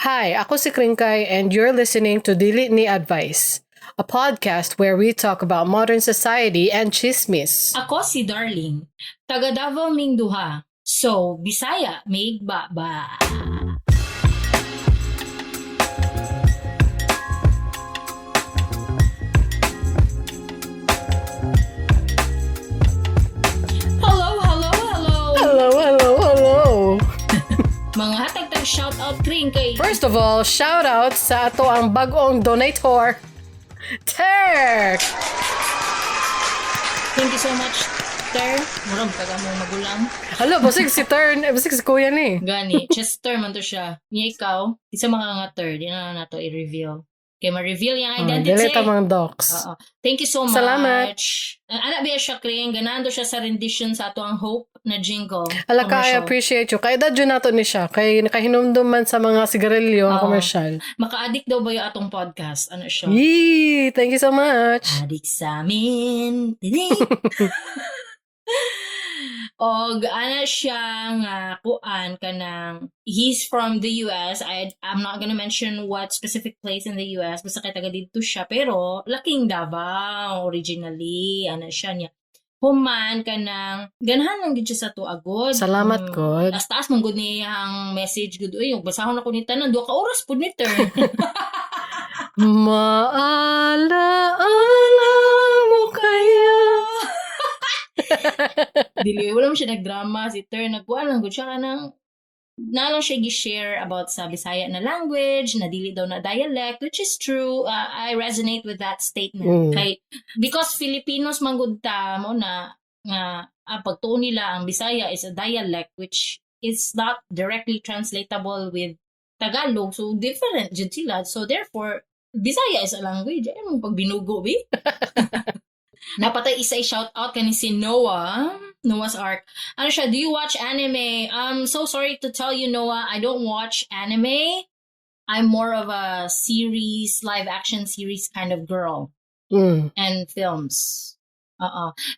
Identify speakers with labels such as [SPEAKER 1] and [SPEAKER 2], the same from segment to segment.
[SPEAKER 1] Hi, ako si Kringkay and you're listening to Dili ni Advice, a podcast where we talk about modern society and chismis.
[SPEAKER 2] Ako si Darling, taga Davao Ming Duha. So, Bisaya, may igba ba? Hello.
[SPEAKER 1] Hello.
[SPEAKER 2] Mga hatag-tag shoutout ring kay...
[SPEAKER 1] First of all, shout out sa ato ang bagong donator, Terk!
[SPEAKER 2] Thank you so much, Ter. Murag taga mo magulang.
[SPEAKER 1] Hala, basig si kuya ni.
[SPEAKER 2] Gani, Chester man to siya. Niya ikaw, isa mga nga Ter, di na nato i-reveal. Kaya ma-reveal yung identity.
[SPEAKER 1] Delete ang mga docs.
[SPEAKER 2] Oo. Thank you so much.
[SPEAKER 1] Salamat.
[SPEAKER 2] Anak biya siya, Kring. Ganando siya sa rendition sa ato ang Hope na jingle.
[SPEAKER 1] Hala ka, I appreciate you. Kaya dadyo nato ni siya. Kaya nakahinumdum man sa mga sigarilyo ang commercial.
[SPEAKER 2] Maka-addict daw ba yung atong podcast? Ano siya?
[SPEAKER 1] Yee! Thank you so much.
[SPEAKER 2] Addict sa amin. Og ana siya nga kuan kanang he's from the US. I'm not gonna mention what specific place in the US basta kay taga dito siya pero laking Davao originally ana siya niya. Human kanang ganahan lang gid siya sa tuagod.
[SPEAKER 1] Salamat God.
[SPEAKER 2] Taas mong gud niya ang message gud uy basahon ako ni tanan 2 ka oras pud ni turn.
[SPEAKER 1] Maalaala mo kaya.
[SPEAKER 2] Dili wala mo siya nagdrama si Ter nagkuan lang gud siya kanang nalang siya gi-share about sa Bisaya na language na dili daw na dialect which is true. I resonate with that statement kay because Filipinos man gud ta mo na nga pagtuon nila ang Bisaya is a dialect which is not directly translatable with Tagalog so different jud sila so therefore Bisaya is a language ay mo pag binugo bi. Napatay isa shout out kani si Noah's Ark. Ano siya, do you watch anime? So sorry to tell you Noah, I don't watch anime. I'm more of a live action series kind of girl. And films.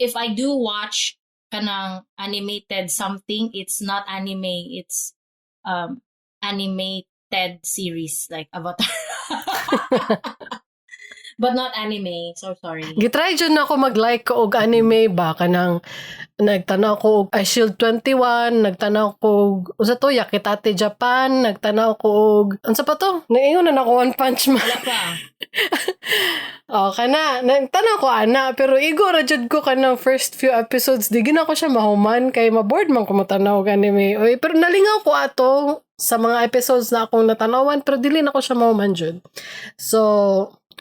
[SPEAKER 2] If I do watch kanang animated something, it's not anime, it's animated series like Avatar. But not anime, so sorry.
[SPEAKER 1] Gitry dyan na ako mag-like ko og anime ba kanang nagtanaw ko og I Shield 21, nagtanaw ko og usa to Yakitate Japan, nagtanaw ko og unsa pa to? Naingon na ako One Punch Man.
[SPEAKER 2] Wala pa.
[SPEAKER 1] Kana nagtanaw ko ana pero igo ra jud ko kanang first few episodes di gina ko siya mahuman kay ma-bored man ko matanaw og anime. Oy, pero nalingaw ko ato sa mga episodes na akong natanawan pero dili na ko siya mahuman jud. So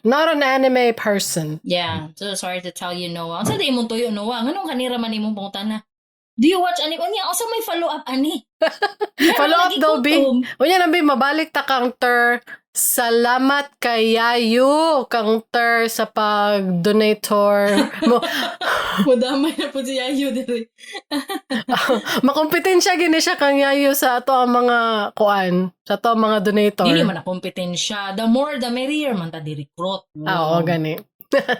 [SPEAKER 1] not an anime person.
[SPEAKER 2] Yeah. So sorry to tell you, Noah. Sa day mo tuyo, Noah. Nganong kanira man imong pangutan na? Do you watch anime? Unya, also may follow-up, ani?
[SPEAKER 1] Follow-up daw, Bi. Unya na, Bi, mabalik ta kang Ter. Salamat kayayo kang Ter sa pag-donator mo.
[SPEAKER 2] Madamay na po si Yayo dito.
[SPEAKER 1] Makompetensya gini siya kang Yayo sa ato ang mga kuan, sa ato ang mga donator.
[SPEAKER 2] Dili man na kompetensya. The more, the merrier man ta di-recruit.
[SPEAKER 1] Oo, gani.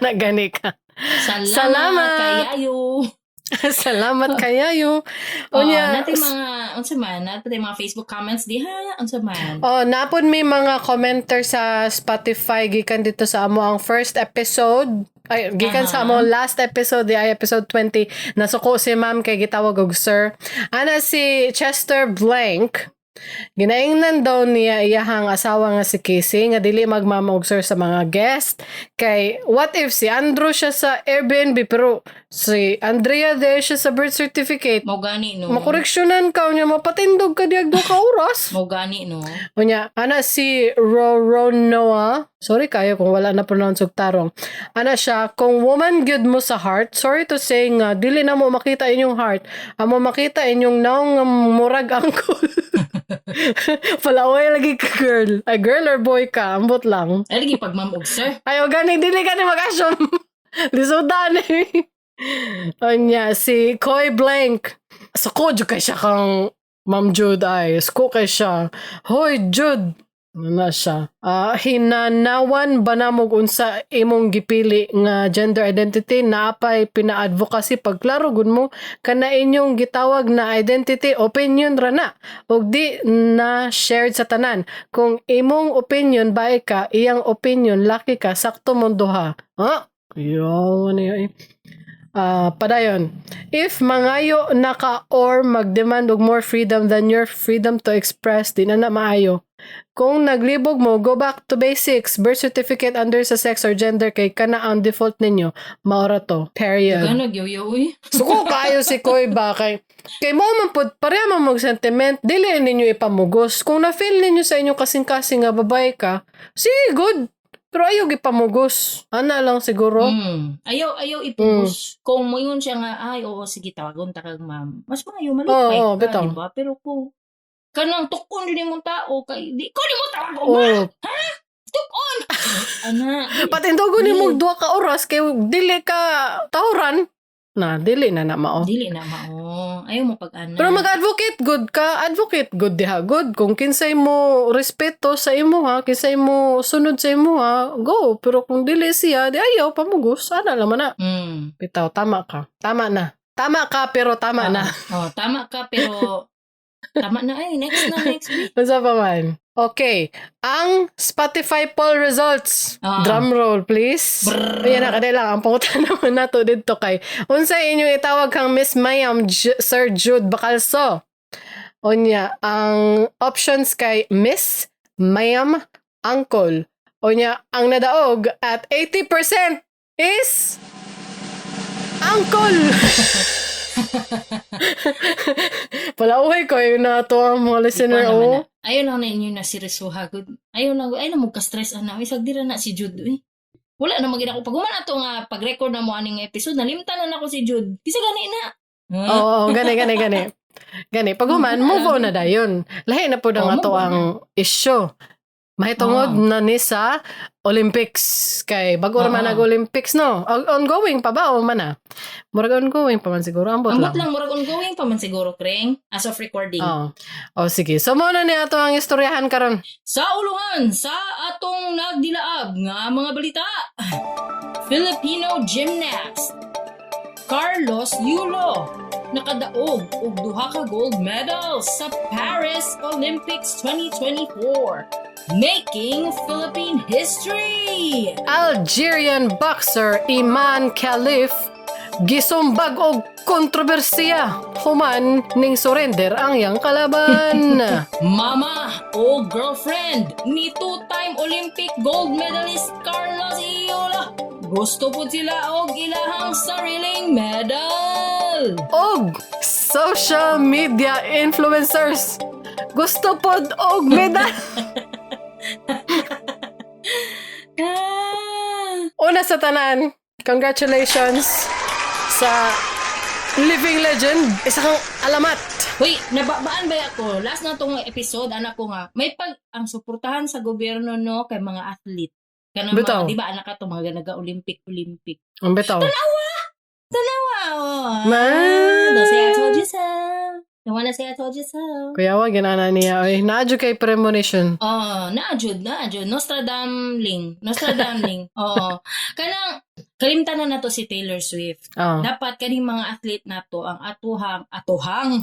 [SPEAKER 1] Nagani ka.
[SPEAKER 2] Salamat kay Yayo.
[SPEAKER 1] Salamat kayayo. Unya,
[SPEAKER 2] natin mga Facebook comments diha, unsa man.
[SPEAKER 1] Napon may mga commenter sa Spotify gikan dito sa amo ang first episode. Ay, gikan sa amo last episode, ay episode 20. Nasuko si ma'am kay gitawag og sir. Ana si Chester Blank. Ginaingnan daw niya iyahang asawa nga si Casey nga dili magmamog sir sa mga guest kay what if si Andrew siya sa Airbnb pero si Andrea there siya sa birth certificate
[SPEAKER 2] mo gani no
[SPEAKER 1] makoreksyonan ka niya mapatindog ka diag 2 ka oras
[SPEAKER 2] mo gani no
[SPEAKER 1] unya ana si Noah sorry kayo kung wala na pronounce og tarong ana siya kung woman gyud mo sa heart sorry to say nga dili na mo makita inyong heart amo makita inyong naong murag angkol. Palaway lagi ka girl. Ay girl or boy ka, ambot lang.
[SPEAKER 2] Ay lagi pag ma'am og sir.
[SPEAKER 1] Ay gani dili ka ni mag-assume. Lisudan eh. Anya si Koy Blank. Sa ko jud kay siya kang Ma'am Jude ay. Sko kay siya. Hoy Jude. Na siya. Hinanawan ba na mo unsa imong gipili nga gender identity na apay pina-advocacy pagklaro gud mo kana inyong gitawag na identity opinion ra na ug di na shared sa tanan. Kung imong opinion bae ka, iyang opinion laki ka, sakto mo duha. Yo, ano yun? Padayon. If mangayo na ka or magdemand og more freedom than your freedom to express, di na maayo. Kung naglibog mo, go back to basics. Birth certificate under sa sex or gender kay kana ang default ninyo. Maura to. Period.
[SPEAKER 2] Ganog yoy.
[SPEAKER 1] Suko kayo si Koy ba kay mo man pud pareha man mag sentiment, dili ninyo ipamugos. Kung na-feel ninyo sa inyo kasing-kasing nga babae ka, sige good. Pero ayaw gipamugos. Ana lang siguro.
[SPEAKER 2] Ayaw ipugos. Kung mo yun siya nga, ay, oo, sige, tawagon ta kag ma'am. Mas maayo, malipay ka,
[SPEAKER 1] bitaw.
[SPEAKER 2] diba? Pero kung kanang tukon din mong tao, kay, di ko mo tawag ko, ha? Tukon! Ana.
[SPEAKER 1] Patindogo ni mong 2 ka oras kay dili ka tawran. Na, dili na mao.
[SPEAKER 2] Dili na mao. Ayaw mo pag-ana.
[SPEAKER 1] Pero mag-advocate good ka. Advocate good diha. Good. Kung kinsay mo respeto sa imo ha, kinsay mo sunod sa imo ha, go. Pero kung dili siya, di ayaw, pamugos. Ana naman na. Bitaw, tama ka. Tama na. Tama ka, pero tama na.
[SPEAKER 2] Tama ka, pero tama na ay. Next week.
[SPEAKER 1] Masa pa man? Okay. Ang Spotify poll results. Drum roll, please. Ayan na, kadila. Ang pangutan naman nato dito kay unsa inyong itawag kang Miss Mayam Sir Jude Bacalso. Onya, ang options kay Miss Mayam Uncle. Onya, ang nadaog at 80% is Uncle. Palauhay ko yung nato ang mga listener.
[SPEAKER 2] Ayaw lang na inyo na si Resuhagod. Ayaw na mo ka-stress ana. Isag dira na si Jude. Wala na magina ko. Pag umana to nga pag-record na mo aning episode, nalimtan na ako si Jude. Kisa gani na.
[SPEAKER 1] Oo, gani. Gani. Pag move on na dayon. Lahi na po na nga to ang issue. Mahitungod na ni sa Olympics. Kay bago naman nag-Olympics, no? Ongoing pa ba o man na? Murag ongoing pa man siguro. Ambot lang.
[SPEAKER 2] Murag ongoing pa man siguro, Kreng. As of recording.
[SPEAKER 1] Sige. So, muna ni ato ang istoryahan karon.
[SPEAKER 2] Sa ulungan, sa atong nagdilaab nga mga balita. Filipino gymnast Carlos Yulo nakadaog og 2 ka gold medals sa Paris Olympics 2024. Making Philippine history!
[SPEAKER 1] Algerian boxer Iman Khalif gisumbag og kontrobersiya human ning surrender ang iyang kalaban.
[SPEAKER 2] Mama o girlfriend ni two-time Olympic gold medalist Carlos Yulo gusto po sila og ilahang sariling medal. Og social media influencers gusto pod og medal. Una sa tanan, congratulations sa living legend. Isa kang alamat. Hoy, nababaan ba ako? Last na tong episode, anak ko nga, may ang suportahan sa gobyerno no kay mga athlete. Kanang mga, di ba anak ka to, mga naga-Olympic. Ang bitaw. Tanawa! Don't say I told you so. Don't wanna say I told you so.
[SPEAKER 1] Kuya, wag ginana niya. Ay, naadyo kay premonition.
[SPEAKER 2] Naadyo. Nostradamling. Kanang, kalimtan na to si Taylor Swift. Dapat kaning mga athlete na to, ang atohang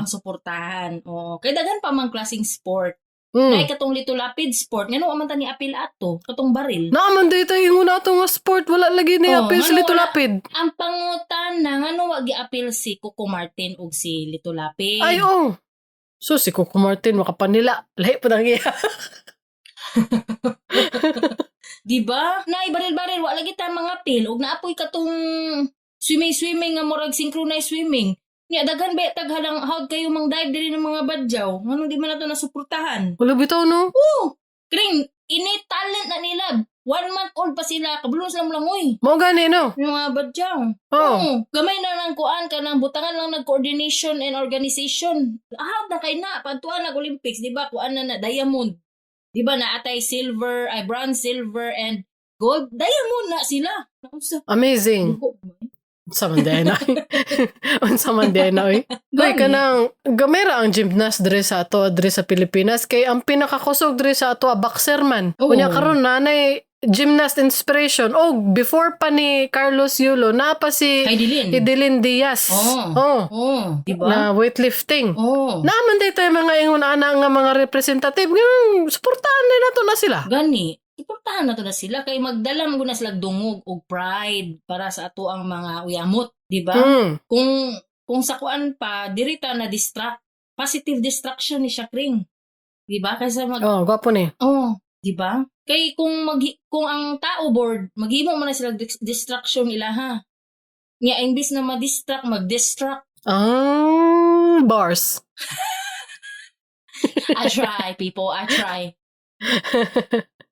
[SPEAKER 2] suportahan. Kay dagan pa mang klaseng sport. Kay katong litulapid sport, ngano man ta ni apil ato, katong baril. Naaman dito yung una ato nga sport, wala lagi ni apil si litulapid. Ang pangutan na ngano wa gi-apil si Coco Martin ug si litulapid. Ay so si Coco Martin makapanila, lahi pa nang iya. Diba? Nay baril-baril wa lagi ta mga apil ug naapoy katong swimming nga murag synchronized swimming. Nya daghan ba taghalang hawd kayo mang dive diri ng mga badyaw. Ngano di man nato nasuportahan? Wala bitaw no? Kring ini talent na nila. 1 month old pa sila, kabulong sila langoy. Mao gani no? Yung mga badyaw. Gamay na lang kuan kanang butangan lang nag-coordination and organization. Na kay na padtuan nag-Olympics, di ba? Kuan na diamond. Di ba na atay silver, bronze, silver and gold. Diamond na sila. Amazing.
[SPEAKER 1] Sa Mandena. Unsa Mandena oy. Hoy
[SPEAKER 2] Gani.
[SPEAKER 1] kanang gamera ang gymnast dre sa ato dre sa Pilipinas kay ang pinakakusog dre sa ato boxer man.
[SPEAKER 2] Oo.
[SPEAKER 1] Unya karon nanay gymnast inspiration. Oh, before pa ni Carlos Yulo, na pa si
[SPEAKER 2] Kay Dilin.
[SPEAKER 1] Idilin Diaz.
[SPEAKER 2] Oh. Diba?
[SPEAKER 1] Na weightlifting.
[SPEAKER 2] Oh.
[SPEAKER 1] Naman day tayo mga ingon ana nga mga representative. Ganun, suportahan din nato na sila.
[SPEAKER 2] Gani. Iportahan na to na sila kay magdala mo na sila dungog o pride para sa ato ang mga uyamot, di ba? Kung sa kuan pa dirita na distract, positive distraction ni Shakring. Di ba? Kaysa
[SPEAKER 1] Oh, gwapo ni.
[SPEAKER 2] di ba? Kay kung ang tao board, maghimo man na sila distraction nila ha. Nya imbis na ma-distract, mag-distract.
[SPEAKER 1] Bars.
[SPEAKER 2] I try, people. I try.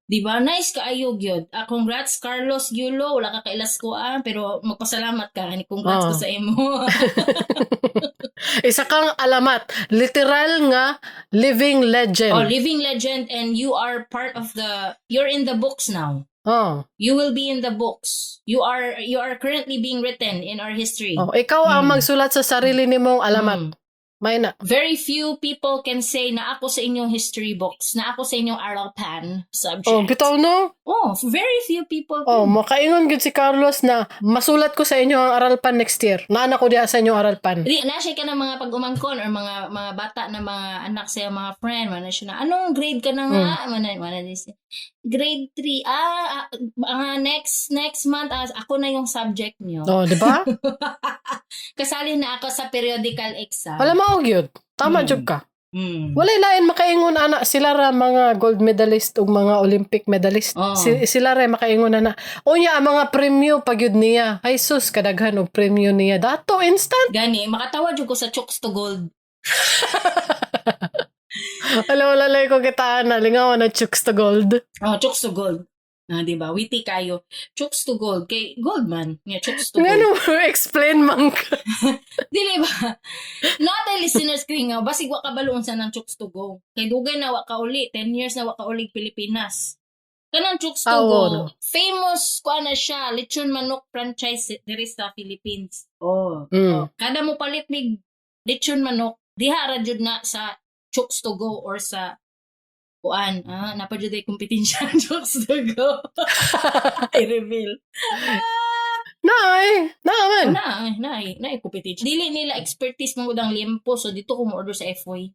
[SPEAKER 2] Di ba? Nice kaayo gyud. Congrats Carlos Yulo, wala ka kailas ko pero magpasalamat ka ani congrats ko sa imo.
[SPEAKER 1] Isa kang alamat, literal nga living legend.
[SPEAKER 2] Living legend, and you are part of you're in the books now. You will be in the books. You are currently being written in our history.
[SPEAKER 1] Ikaw ang magsulat sa sarili nimong alamat. May na.
[SPEAKER 2] Very few people can say na ako sa inyong history books, na ako sa inyong Aralpan subject.
[SPEAKER 1] Bitaw no?
[SPEAKER 2] Very few people.
[SPEAKER 1] Makaingon gud si Carlos na masulat ko sa inyo ang Aralpan next year. Naana ko diha sa inyong Aralpan.
[SPEAKER 2] Nasya ka ng mga pag-umangkon or mga bata na mga anak sa mga friend, man siya na anong grade ka na nga? Grade 3. Next month ako na yung subject niyo.
[SPEAKER 1] Di ba?
[SPEAKER 2] Kasali na ako sa periodical exam.
[SPEAKER 1] Alam mo gyud. Tama jud ka. Walay lain makaingon ana sila ra mga gold medalist ug mga Olympic medalist. Sila ra makaingon ana. Unya ang mga premyo pagyud niya. Ay sus kadaghan og premyo niya. Dato instant.
[SPEAKER 2] Gani makatawa jud ko sa Chooks to Gold.
[SPEAKER 1] Alam mo lalay ko kitaan na lingaw na Chooks to Gold.
[SPEAKER 2] Chooks to Gold. Diba? Witty kayo. Chooks to Gold. Kay Goldman. Chooks to Gold.
[SPEAKER 1] Nga mo explain man ka.
[SPEAKER 2] Dili ba? Not a listeners kring nga. Basig wa kabaloon sa ng Chooks to Go. Kay dugay na wa ka uli. 10 years na wa ka uli Pilipinas. Kanang Chooks to Go. Famous ko na siya. Lechon manok franchise diri sa Philippines. Kada mo palit mig lechon manok, diha ra jud na sa Chooks to Go or sa kuan, napadyo day kompetensya Chooks to Go. I reveal.
[SPEAKER 1] Naman.
[SPEAKER 2] Nay kompetensya. Dili nila expertise mo udang liempo, so dito ko mo order sa FOI.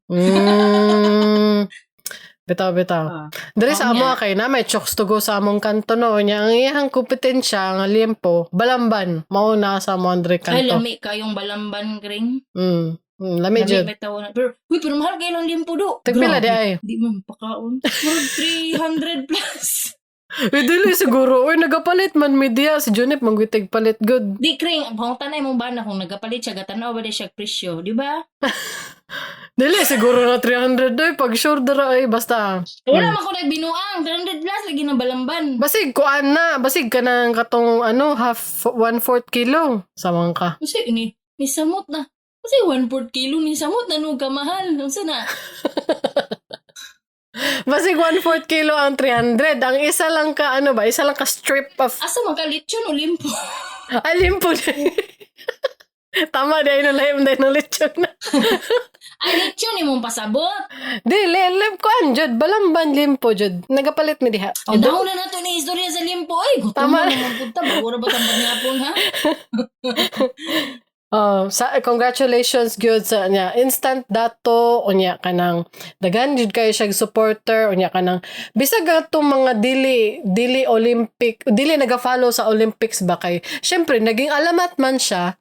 [SPEAKER 1] Bitaw. Diri sa amo kay na may Chooks to Go sa among kanto no. Nya ang iyang kompetensya nga liempo, Balamban. Mao na sa mo andre kanto.
[SPEAKER 2] Ay lami kayong Balamban kring.
[SPEAKER 1] Lami jud.
[SPEAKER 2] Pero mahal kayo ng limpo do.
[SPEAKER 1] Tagpila di ay.
[SPEAKER 2] Di man pakaon. 300 plus.
[SPEAKER 1] Dili siguro. Nagapalit man media. Si Junip mangwitig palit good.
[SPEAKER 2] Di kring, pangutanay mong bana kung nagapalit siya, gatanaw ba di siya presyo, di ba?
[SPEAKER 1] Dili siguro na 300 doy. Pag sure dara ay basta.
[SPEAKER 2] Wala man ko nagbinuang. 300 plus lagi ng Balamban.
[SPEAKER 1] Basig kuan na. Basig ka ng katong half 1/4 kilo. Samang ka.
[SPEAKER 2] Kasi ni samot na. Kasi 1/4 kilo ni samot na nung kamahal. Ang sana.
[SPEAKER 1] Basig 1/4 kilo ang 300. Ang isa lang ka, isa lang ka strip of...
[SPEAKER 2] Asa man ka lechon o limpo?
[SPEAKER 1] Limpo din. Tama, di ay nalaim din ng lechon na.
[SPEAKER 2] Ay, lechon ni mong pasabot.
[SPEAKER 1] Di, kuan, Jod. Balamban limpo, Jod. Nagapalit mi diha.
[SPEAKER 2] Daw na nato ni istorya sa limpo. Ay, gutom
[SPEAKER 1] Tama.
[SPEAKER 2] na naman punta. Bagura ba tambag nga po, ha?
[SPEAKER 1] Congratulations gyud sa niya instant dato unya kanang daghan jud kayo siya supporter unya kanang bisag atong mga dili Olympic dili naga-follow sa Olympics ba kay syempre naging alamat man siya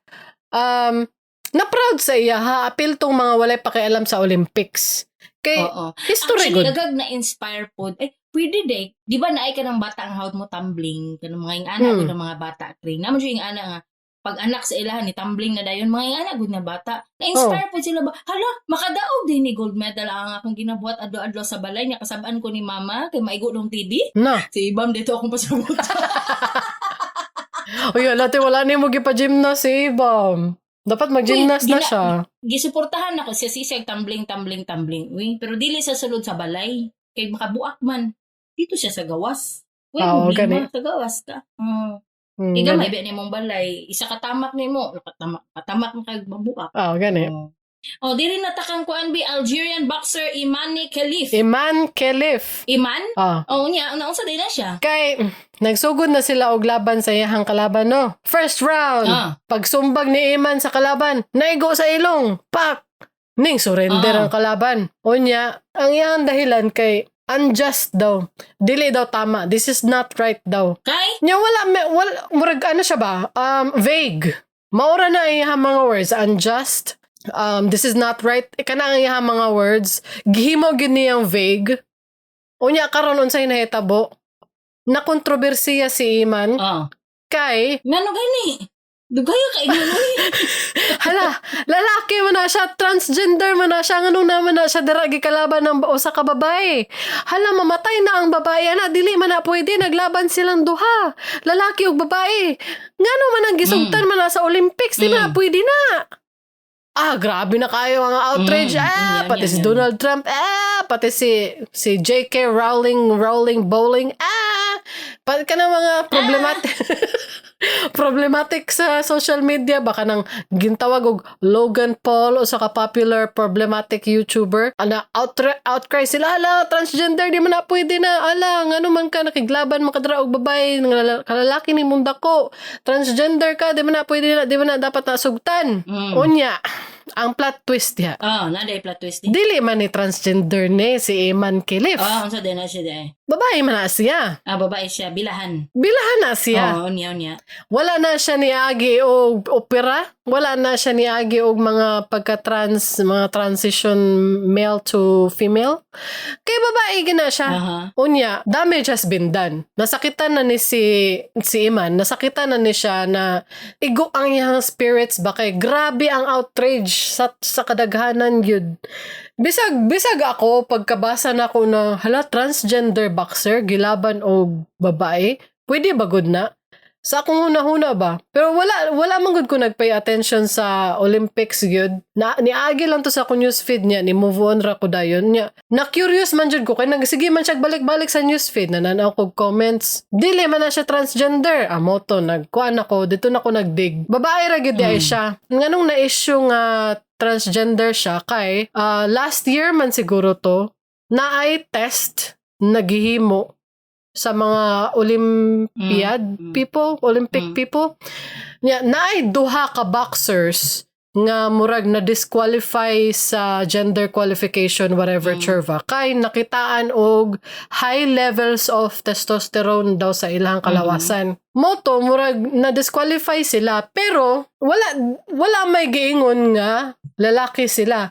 [SPEAKER 1] na proud sa iya apil tong mga walay pakialam sa Olympics kay history
[SPEAKER 2] actually
[SPEAKER 1] good.
[SPEAKER 2] dagag na inspire pod pwede day di ba naay ka ng bata ang hawd mo tumbling kanang mga ingana ko ng mga bata kring naman yung ingana nga pag anak sa ilahan ni tumbling na dayon mga anak gud na bata na-inspire po sila ba hala makadaog din ni gold medal ang akong ginabuhat adlaw-adlaw sa balay nya kasab-an ko ni mama kay maigo ng TV si Ibam dito akong pasabot.
[SPEAKER 1] Uy wala ni mo gipa-gymnast si Ibam dapat mag-gymnast na siya
[SPEAKER 2] gisuportahan ako siya sisig tumbling uy pero dili sa sulod sa balay kay makabuak man dito siya sa gawas problema sa gawas ka Iga may ni mong balay, isa katamak nimo, katamak mo kag mabuak.
[SPEAKER 1] Gani.
[SPEAKER 2] Diri natakang kuan bi Algerian boxer Imani Khalif.
[SPEAKER 1] Iman Khalif.
[SPEAKER 2] Iman? Nya, naunsa din na siya.
[SPEAKER 1] Kay, nagsugod na sila og laban sa iyahang kalaban, no? First round, pagsumbag ni Iman sa kalaban, naigo sa ilong, pak! Ning surrender ang kalaban. Unya, ang iyang dahilan kay unjust daw. Dili daw tama. This is not right daw.
[SPEAKER 2] Kay?
[SPEAKER 1] Nya wala murag ano siya ba? Vague. Maura na iyang mga words. Unjust. This is not right. Kana ang iyang mga words. Gihimo gyud niyang vague. Unya karon unsay nahitabo? Na kontrobersiya si Iman. Kay
[SPEAKER 2] ngano gani? Dugayo ka ignoy.
[SPEAKER 1] Hala, lalaki man na siya, transgender man na siya, nganong naman na siya daragi kalaban ng usa ka babae. Hala, mamatay na ang babae, ana, dili man na pwede, naglaban silang duha. Lalaki ug babae. Ngano man ang gisugtan man na sa Olympics, di man na pwede na. Grabe na kayo ang outrage. Pati si Donald Trump. Pati si J.K. Rowling Bowling. Pati ka na mga problematic sa social media. Baka nang gintawag og Logan Paul o sa ka-popular problematic YouTuber. Outcry sila. Ala, transgender, di man na pwede na. Ala, ngano man ka, nakiglaban makadra og babae, kalalaki ni munda ko. Transgender ka, di man na pwede na, di man na dapat nasugtan. Unya, ang plot twist ya.
[SPEAKER 2] Naday plot twist.
[SPEAKER 1] Dili man ni transgender ni si Iman Khalif.
[SPEAKER 2] Unsa din na siya di.
[SPEAKER 1] Babae man na siya.
[SPEAKER 2] Babae siya, bilahan.
[SPEAKER 1] Bilahan na siya.
[SPEAKER 2] Unya.
[SPEAKER 1] Wala na siya niagi og opera. Wala na siya niagi og mga pagka-trans, mga transition male to female. Kay babae gina siya. Unya, damage has been done. Nasakitan na ni si Iman. Nasakitan na ni siya na igo ang iyang spirits ba kay grabe ang outrage sa kadaghanan yun. Bisag ako pagkabasa na ko na hala transgender boxer gilaban og babae. Pwede ba good na? Sa akong huna-huna ba? Pero wala man gud ko nagpay attention sa Olympics gyud. Niagi lang to sa akong newsfeed niya, ni move on ra ko dayon niya. Na curious man jud ko kay nagsige man siya balik-balik sa newsfeed, nananaw ko comments. Dili man na siya transgender. Amo to nagkuan ako, dito na ko nagdig. Babae ra gyud ay siya. Nganong na issue nga transgender siya kay last year man siguro to na ay test naghihimo sa mga Olympic people. Naay duha ka boxers nga murag na disqualify sa gender qualification whatever churva kay nakitaan og high levels of testosterone daw sa ilang kalawasan. Moto murag na disqualify sila pero wala may giingon nga lalaki sila.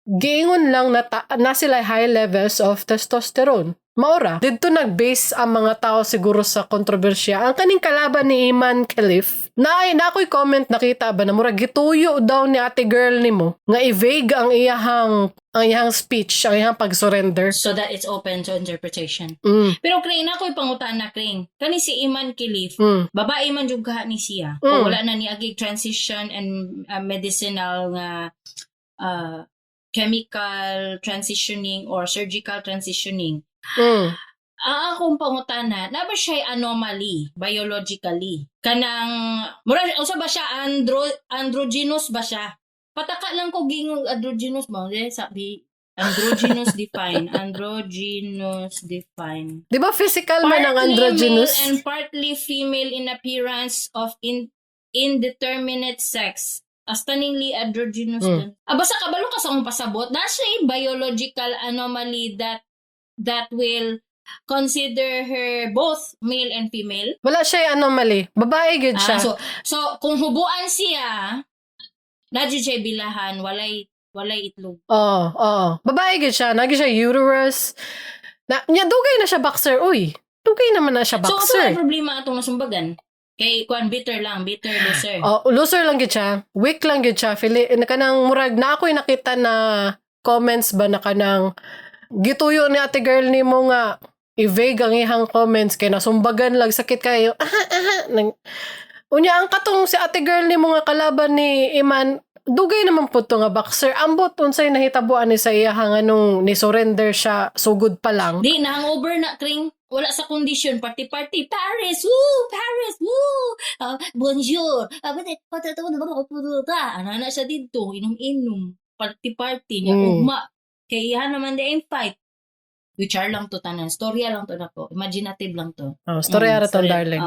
[SPEAKER 1] Giingon lang na sila high levels of testosterone. Maura, dito nag-base ang mga tao siguro sa kontrobersya. Ang kaning kalaban ni Iman Khalif, na ako'y comment nakita ba na murag gituyo daw ni ate girl nimo nga i-vague ang iyang speech, ang iyang pag-surrender.
[SPEAKER 2] So that it's open to interpretation. Pero Kring, ako'y pangutaan na Kring. Kani si Iman Khalif, babae man jud kaha ni siya. O wala na ni agi transition and medicinal nga chemical transitioning or surgical transitioning. Akong pangutana, na ba siya anomaly biologically? Kanang mura usa ba siya androgynous ba siya? Pataka lang ko gingog androgynous ba? Sabi androgynous define. Di ba physical man ang androgynous? Partly male and partly female in appearance of indeterminate sex. Stunningly androgynous. Basta kabalo ka sa akong pasabot. Na siya biological anomaly that will consider her both male and female.
[SPEAKER 1] Wala siya anomaly. Babae gud siya.
[SPEAKER 2] So kung hubuan siya, nadyo siya bilahan, walay itlog.
[SPEAKER 1] Babae gud siya. Nagi siya uterus. Dugay na siya boxer. Uy, dugay naman na siya boxer.
[SPEAKER 2] So, ano problema atong nasumbagan? Kay kuan bitter loser.
[SPEAKER 1] Loser lang gud siya. Weak lang gud siya. Kanang murag na ako'y nakita na comments ba na kanang gituyo ni ate girl ni mo nga i-vague ang ihang comments kay nasumbagan lang sakit kayo. Unya ang katong si ate girl ni mo nga kalaban ni Iman dugay naman po to nga boxer. Ambot unsay nahitabuan ni sa iyang anong ni surrender siya sugod pa lang.
[SPEAKER 2] Di na hangover na Kring. wala sa kondisyon, party-party, Paris, woo! Paris, woo! Bonjour! Ano na siya dito, inom-inom, party-party, niya, ugma. Kaya naman din fight. Whichar lang to tanan. Storya lang to na ko. Imaginative lang to.
[SPEAKER 1] Oh, storya ra to, darling.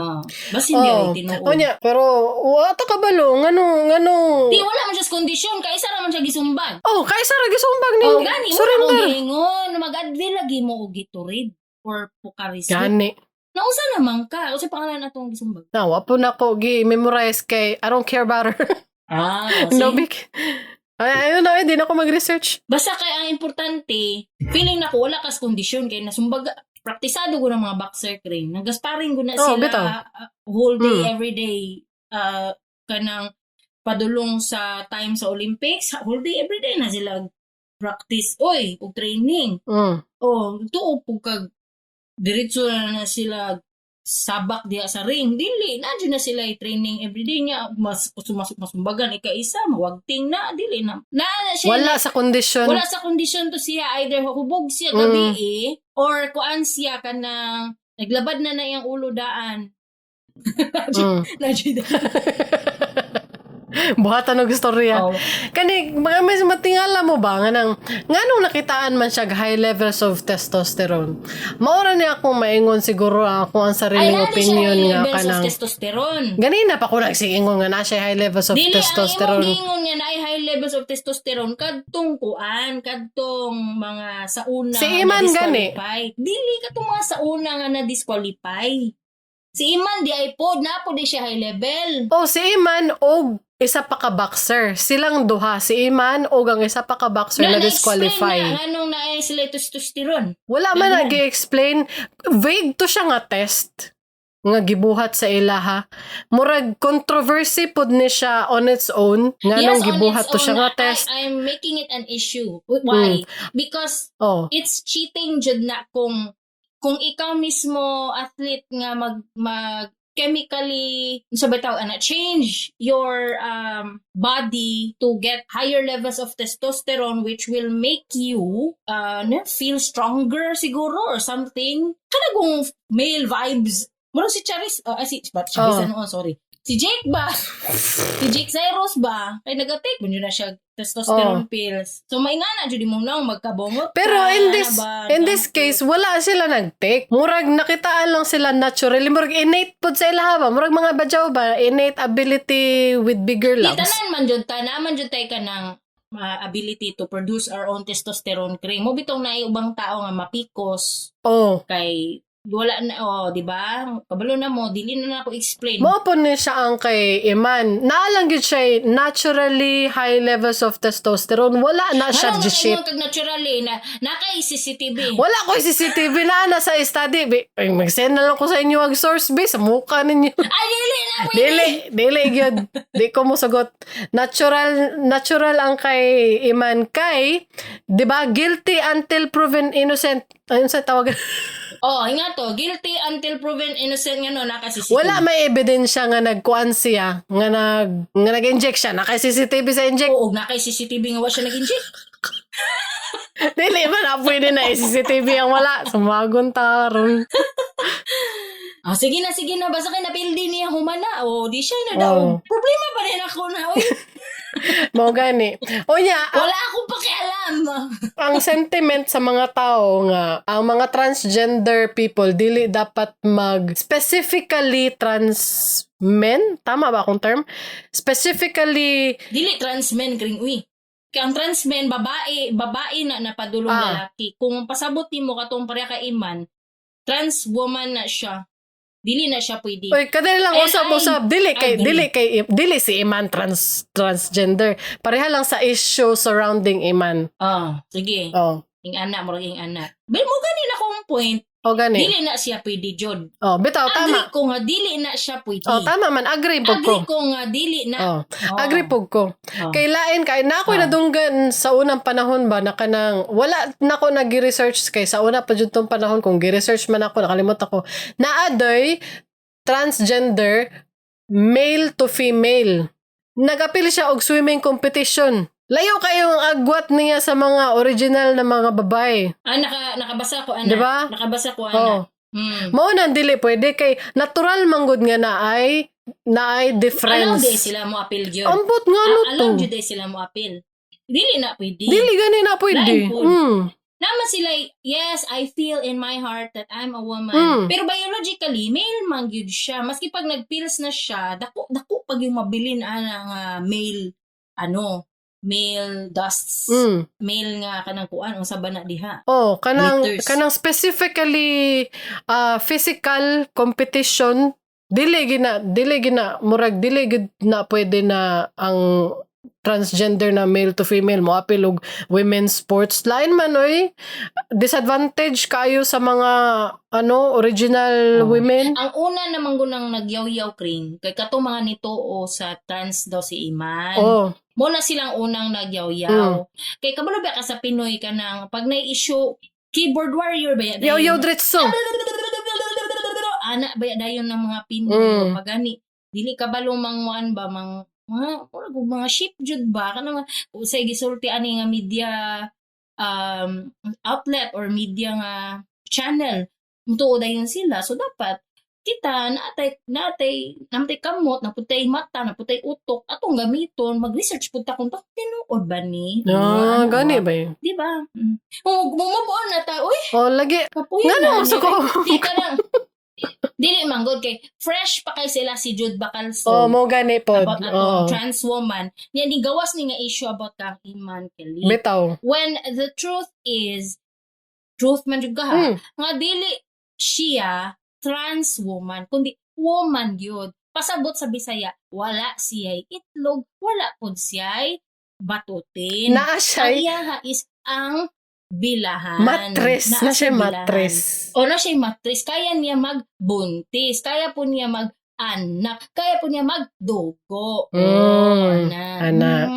[SPEAKER 2] Bas hindi ay tinuod.
[SPEAKER 1] Onya, pero wata ka balo, ngano.
[SPEAKER 2] Di, wala man siya kondisyon. Kaisa raman siya gisumbag.
[SPEAKER 1] Oh, kaisa ra gisumbag ni.
[SPEAKER 2] Gani, wala
[SPEAKER 1] surrender.
[SPEAKER 2] ko gingon. Mag-advi lagi mo og giturid or pukaris.
[SPEAKER 1] Gani.
[SPEAKER 2] Nausa naman ka. O sa pangalan na itong gisumbag.
[SPEAKER 1] Nawa po na ko gi-memorize kay I don't care about her. No big. Ayun na, hindi na ako mag-research.
[SPEAKER 2] Basta kay ang importante, feeling na ko wala kas kondisyon kay nasumbaga, praktisado ko ng mga boxer crane. Nagasparing ko na sila
[SPEAKER 1] bitaw.
[SPEAKER 2] Whole day, every day, kanang padulong sa time sa Olympics, whole day, every day na sila practice, o training. Tuo po kag diretso na sila sabak diya sa ring. Dili, nandiyo na sila i-training everyday niya. Mas masumbagan ika-isa, mawagting na, dili na. Siya,
[SPEAKER 1] wala sa kondisyon.
[SPEAKER 2] Wala sa kondisyon to siya. Either hubog siya gabi or kuan siya ka na naglabad na yung ulo daan. Nandiyo
[SPEAKER 1] Buhatan og istorya. Kani mga mas matingala mo ba nga nang nganong nakitaan man siya high levels of testosterone. Maura ni ako maingon siguro ako ang sariling opinion nga kanang
[SPEAKER 2] testosterone.
[SPEAKER 1] Ganina pa ko nagsiingon nga na siya high levels of testosterone.
[SPEAKER 2] Dili ang ingon nga na high levels of testosterone kadtong kadtong mga sauna
[SPEAKER 1] si Iman gani.
[SPEAKER 2] Dili kadtong mga sauna nga na disqualify. Si Iman di ay pod na po di siya high level.
[SPEAKER 1] Si Iman og isa pa ka boxer. Silang duha. Si Iman o ang isa pa ka boxer na disqualify.
[SPEAKER 2] Anong na sila testosterone?
[SPEAKER 1] Wala man nag-explain. Vague to siya nga test. Nga gibuhat sa ilaha. Murag controversy pod ni siya on its own. Nganong gibuhat to siya nga test.
[SPEAKER 2] I'm making it an issue. Why? Because it's cheating jud na kung ikaw mismo athlete nga mag chemically change your body to get higher levels of testosterone which will make you feel stronger siguro or something. Kanagong male vibes. Muro si Charis, si Jake ba? Si Jake Cyrus ba? Kaya nag-take mo na siya testosterone pills. So, maingana, dyan mo nang magkabongot.
[SPEAKER 1] Pero in this case, wala sila nag-take. Murag nakitaan lang sila naturally. Murag innate po sa ilaha ba? Murag mga badyaw ba? Innate ability with bigger lungs.
[SPEAKER 2] Tanan man dyan naman dyan tayo ka ng ability to produce our own testosterone cream. Mo bitong na ubang tao nga mapikos. Kay wala na, di ba? Kabalo na mo, dili na ako explain.
[SPEAKER 1] Mo po ni siya ang kay Iman. Naalang yun siya naturally high levels of testosterone. Wala na siya
[SPEAKER 2] Ano kag naturally na kay CCTV.
[SPEAKER 1] Wala ko CCTV na sa study. Mag-send na lang ko sa inyo ang source base sa mukha ninyo.
[SPEAKER 2] Ay, dili na pwede.
[SPEAKER 1] Dili yun. Di ko mo sagot. Natural ang kay Iman kay, di ba, guilty until proven innocent. Ayun sa tawagan.
[SPEAKER 2] Nga to, guilty until proven innocent nga no, naka-CCTV.
[SPEAKER 1] Wala may ebidensya nga nagkuan siya, nga nag-inject siya, naka-CCTV sa inject.
[SPEAKER 2] Oo, naka-CCTV nga wala siya nag-inject.
[SPEAKER 1] Dili ba na pwede na CCTV ang wala? Sumagon taron.
[SPEAKER 2] Sige na, basta kayo napildi niya humana. Di siya na daw. Problema pa rin ako na,
[SPEAKER 1] Mo gani.
[SPEAKER 2] Wala akong pakialam.
[SPEAKER 1] Ang sentiment sa mga tao nga, ang mga transgender people, dili dapat specifically trans men? Tama ba akong term? Specifically,
[SPEAKER 2] dili trans men kring Kaya ang trans men, babae na napadulong lalaki. Kung pasabot mo katong pareha ka Iman, trans woman na siya. Dili na siya pwede.
[SPEAKER 1] Kadali lang usap. Dili si Iman transgender. Pareha lang sa issue surrounding Iman.
[SPEAKER 2] Sige. Ing anak mo gani na kong point.
[SPEAKER 1] Gani.
[SPEAKER 2] Dili na siya pwede jud.
[SPEAKER 1] Bitaw tama.
[SPEAKER 2] Agree ko nga dili na siya pwede.
[SPEAKER 1] Tama man, agree pug ko.
[SPEAKER 2] Agree ko nga dili na.
[SPEAKER 1] Agree pug ko. Kay lain kay na ako nadunggan sa unang panahon ba na kanang wala na ako nag-research kay sa una pa jud tong panahon kung gi-research man ako nakalimot ako. Naadoy transgender male to female. Nag-apil siya og swimming competition. Layo kayong agwat niya sa mga original na mga babae.
[SPEAKER 2] Nakabasa ko, ana.
[SPEAKER 1] Diba?
[SPEAKER 2] Nakabasa ko, ana.
[SPEAKER 1] Mao nang dili pwede kay natural manggod nga naay
[SPEAKER 2] Allow
[SPEAKER 1] difference.
[SPEAKER 2] day sila mo appeal gyud.
[SPEAKER 1] Ambot nga no to.
[SPEAKER 2] Allow jud day sila mo appeal. Dili na pwede.
[SPEAKER 1] Dili gani na pwede.
[SPEAKER 2] Lain po. Naman sila, yes, I feel in my heart that I'm a woman. Pero biologically, male man gyud siya. Maski pag nag-pills na siya, dako pag yung mabilin nga male dusts. Male nga kanang kuan unsa ba na diha.
[SPEAKER 1] Oh,
[SPEAKER 2] Liters.
[SPEAKER 1] kanang specifically physical competition dili gina murag dili gid na pwede na ang transgender na male to female mo apil og women's sports lain man oy disadvantage kayo sa mga original women.
[SPEAKER 2] Ang una namang gunang nagyaw-yaw kring kay kato mga nitoo sa trans daw si Iman. Mo na silang unang nagyaw-yaw. Kay kabalo ba ka sa Pinoy kanang pag na-issue keyboard warrior ba yan?
[SPEAKER 1] Yaw-yaw diretso.
[SPEAKER 2] Ana ba dayon ng mga Pinoy magani dili kabalo mangwan ba mga ship jud ba kanang usay gisulti ani nga media outlet or media nga channel mutuo dayon sila so dapat kita natay kamot naputay mata naputay utok atong gamiton mag-research pud ta kung tinuod ba ni
[SPEAKER 1] gani ba yun?
[SPEAKER 2] di ba bumabuan na ta uy
[SPEAKER 1] lagi
[SPEAKER 2] ngano
[SPEAKER 1] sa ko
[SPEAKER 2] di ka lang dili manggod kay fresh pa kay sila si Jude Bacalso.
[SPEAKER 1] mo gani pod.
[SPEAKER 2] About trans woman. Niya ni gawas ni nga issue about kang Iman Kelly.
[SPEAKER 1] Bitaw.
[SPEAKER 2] When the truth man jud ka nga dili siya trans woman kundi woman gyud. Pasabot sa Bisaya, wala siya'y itlog, wala pod siya'y batutin.
[SPEAKER 1] Naa siya
[SPEAKER 2] Ang iyaha is ang bilahan.
[SPEAKER 1] Matres. Na siya
[SPEAKER 2] bilahan.
[SPEAKER 1] matres.
[SPEAKER 2] O na siya matres. Kaya niya magbuntis. Kaya po niya mag-anak. Kaya po niya magdugo.
[SPEAKER 1] Anak.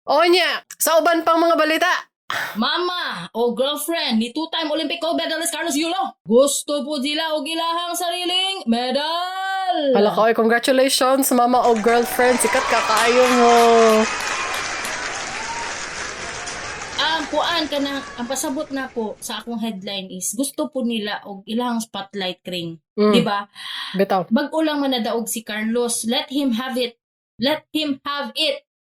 [SPEAKER 1] O niya, sa uban pang mga balita.
[SPEAKER 2] Mama o girlfriend ni two-time Olympic gold medalist Carlos Yulo. Gusto po sila o gilahang sariling medal.
[SPEAKER 1] Hala ka, congratulations mama o girlfriend. Sikat ka kayo mo.
[SPEAKER 2] Ang pasabot na po sa akong headline is gusto po nila og ilang spotlight kring. Di ba?
[SPEAKER 1] Bitaw.
[SPEAKER 2] Bag-o lang manadaog si Carlos. Let him have it.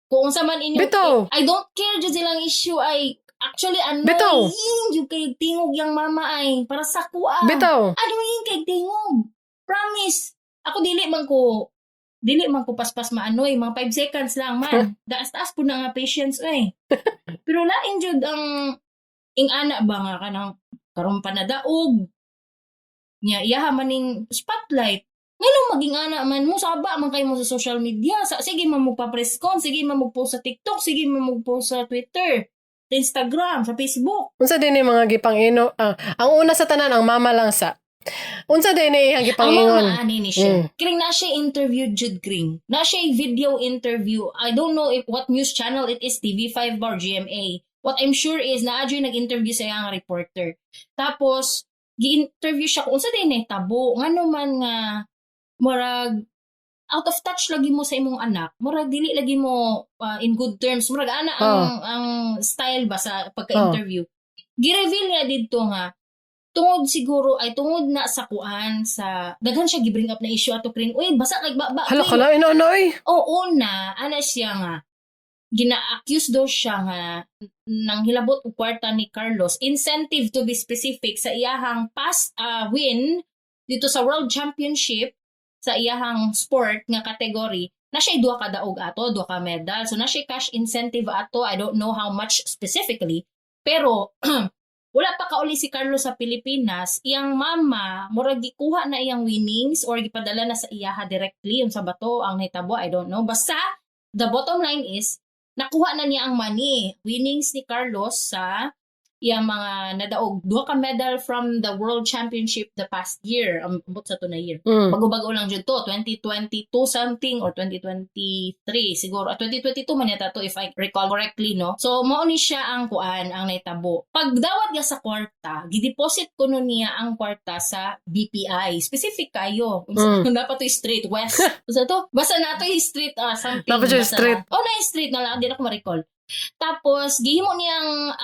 [SPEAKER 2] Kung sa man inyo,
[SPEAKER 1] Bitaw.
[SPEAKER 2] I don't care dyan silang issue ay actually
[SPEAKER 1] Bitaw.
[SPEAKER 2] yung kay tingog yung mama ay para sa kuha.
[SPEAKER 1] Bitaw.
[SPEAKER 2] Yung kay tingog. Promise. Ako dili man ko paspas maanoy, mga 5 seconds lang man. Daas-taas po na nga patience oy. Pero lain jud ang ana ba nga kanang karon pa nadaog. Nya iyaha maning spotlight. Ngano maging ana man mo saba man kayo mo sa social media. Sige man mo pa press con, sige man mo post sa TikTok, sige man mo post sa Twitter, sa Instagram, sa Facebook.
[SPEAKER 1] Unsa din yung mga gipang-ino? Ang una sa tanan ang mama lang sa. Unsa din yung gipang-ingon?
[SPEAKER 2] Ang mga ani ni siya. Kring na siya interview jud kring. Na siya video interview. I don't know what news channel it is, TV5 or GMA. What I'm sure is naadyo nag-interview sa iyang reporter. Tapos gi-interview siya kung unsa din tabo ngano man nga murag out of touch lagi mo sa imong anak. Murag dili lagi mo in good terms. Murag ana ang style ba sa pagka-interview. Gi-reveal niya didto nga tungod na sa kuan sa daghan siya gi-bring up na issue ato kring uy basa kay baba.
[SPEAKER 1] Hala ka na inonoy.
[SPEAKER 2] Oo na ana siya nga gina-accuse daw siya nga nang hilabot og kwarta ni Carlos incentive to be specific sa iyahang past win dito sa World Championship sa iyahang sport nga category na siya 2 ka daog ato 2 ka medal so na siya cash incentive ato I don't know how much specifically pero wala pa kauli si Carlos sa Pilipinas, iyang mama, murag gikuha na iyang winnings or gipadala na sa iyaha directly, yung sa bato, ang hitabo, I don't know. Basta, the bottom line is, nakuha na niya ang money, winnings ni Carlos sa iyang mga nadaog. 2 ka medal from the World Championship the past year, ambot sa to na year. Bago-bago lang dyan to, 2022 something or 2023, siguro, 2022 man yata to if I recall correctly, no? So, mauni siya ang kuan, ang naitabo. Pag dawat niya sa kwarta, gideposit ko nun niya ang kwarta sa BPI. Specific kayo. Dapat to straight west. So, to, basta na to straight something.
[SPEAKER 1] Dapat yung straight.
[SPEAKER 2] Na straight na lang, hindi na ko ma-recall. Tapos, gihimo niyang,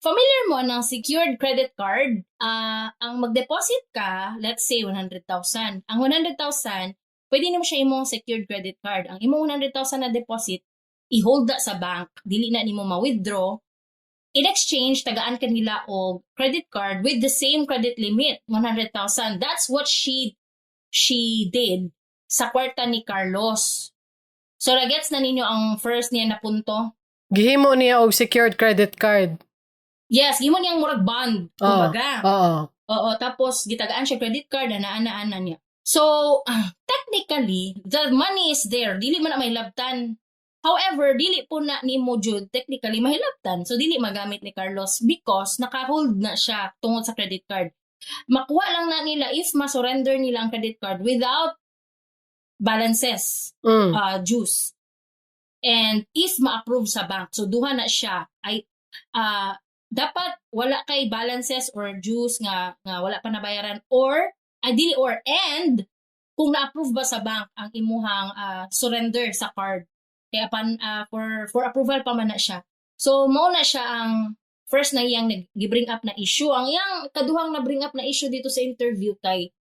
[SPEAKER 2] familiar mo ng secured credit card, ang mag-deposit ka, let's say 100,000. Ang 100,000, pwede mo siya imong secured credit card. Ang imong 100,000 na deposit, i-hold na sa bank, dili na nimo ma-withdraw. In exchange, tagaan ka nila og credit card with the same credit limit, 100,000. That's what she did sa kwarta ni Carlos. So, nagets na ninyo ang first niya na punto?
[SPEAKER 1] Gihimo niya og secured credit card.
[SPEAKER 2] Yes, gimo niyang murag bond, kumbaga.
[SPEAKER 1] Oo.
[SPEAKER 2] Oo, tapos gitagaan siya credit card, ana niya. So, technically, the money is there. Dili man na mahilabtan. However, dili po na ni mo Jude technically mahilabtan. So, dili magamit ni Carlos because naka-hold na siya tungod sa credit card. Makuha lang na nila if ma-surrender nila ang credit card without balances, dues. And if ma-approve sa bank, so duha na siya, ay dapat wala kay balances or dues nga wala pa nabayaran or and kung na-approve ba sa bank ang imuhang surrender sa card. Kaya for approval pa man na siya. So mao na siya ang first na iyang nag-bring up na issue. Ang iyang kaduhang na bring up na issue dito sa interview kay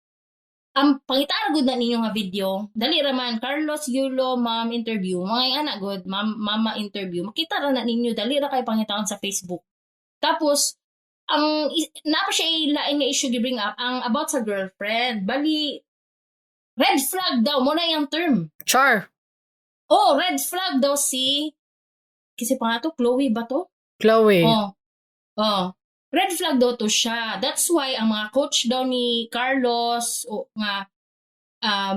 [SPEAKER 2] ang pangitaan gud na ninyo nga video, dali raman Carlos Yulo mom interview, mga anak gud mama interview. Makita ra na ninyo dali ra kay pangitaan sa Facebook. Tapos ang napa siya lain nga issue gi-bring up ang about sa girlfriend. Bali red flag daw mo na yung term.
[SPEAKER 1] Char.
[SPEAKER 2] Oh, red flag daw kasi pa nga to Chloe ba to?
[SPEAKER 1] Chloe.
[SPEAKER 2] Oh. Red flag daw to siya. That's why ang mga coach daw ni Carlos nga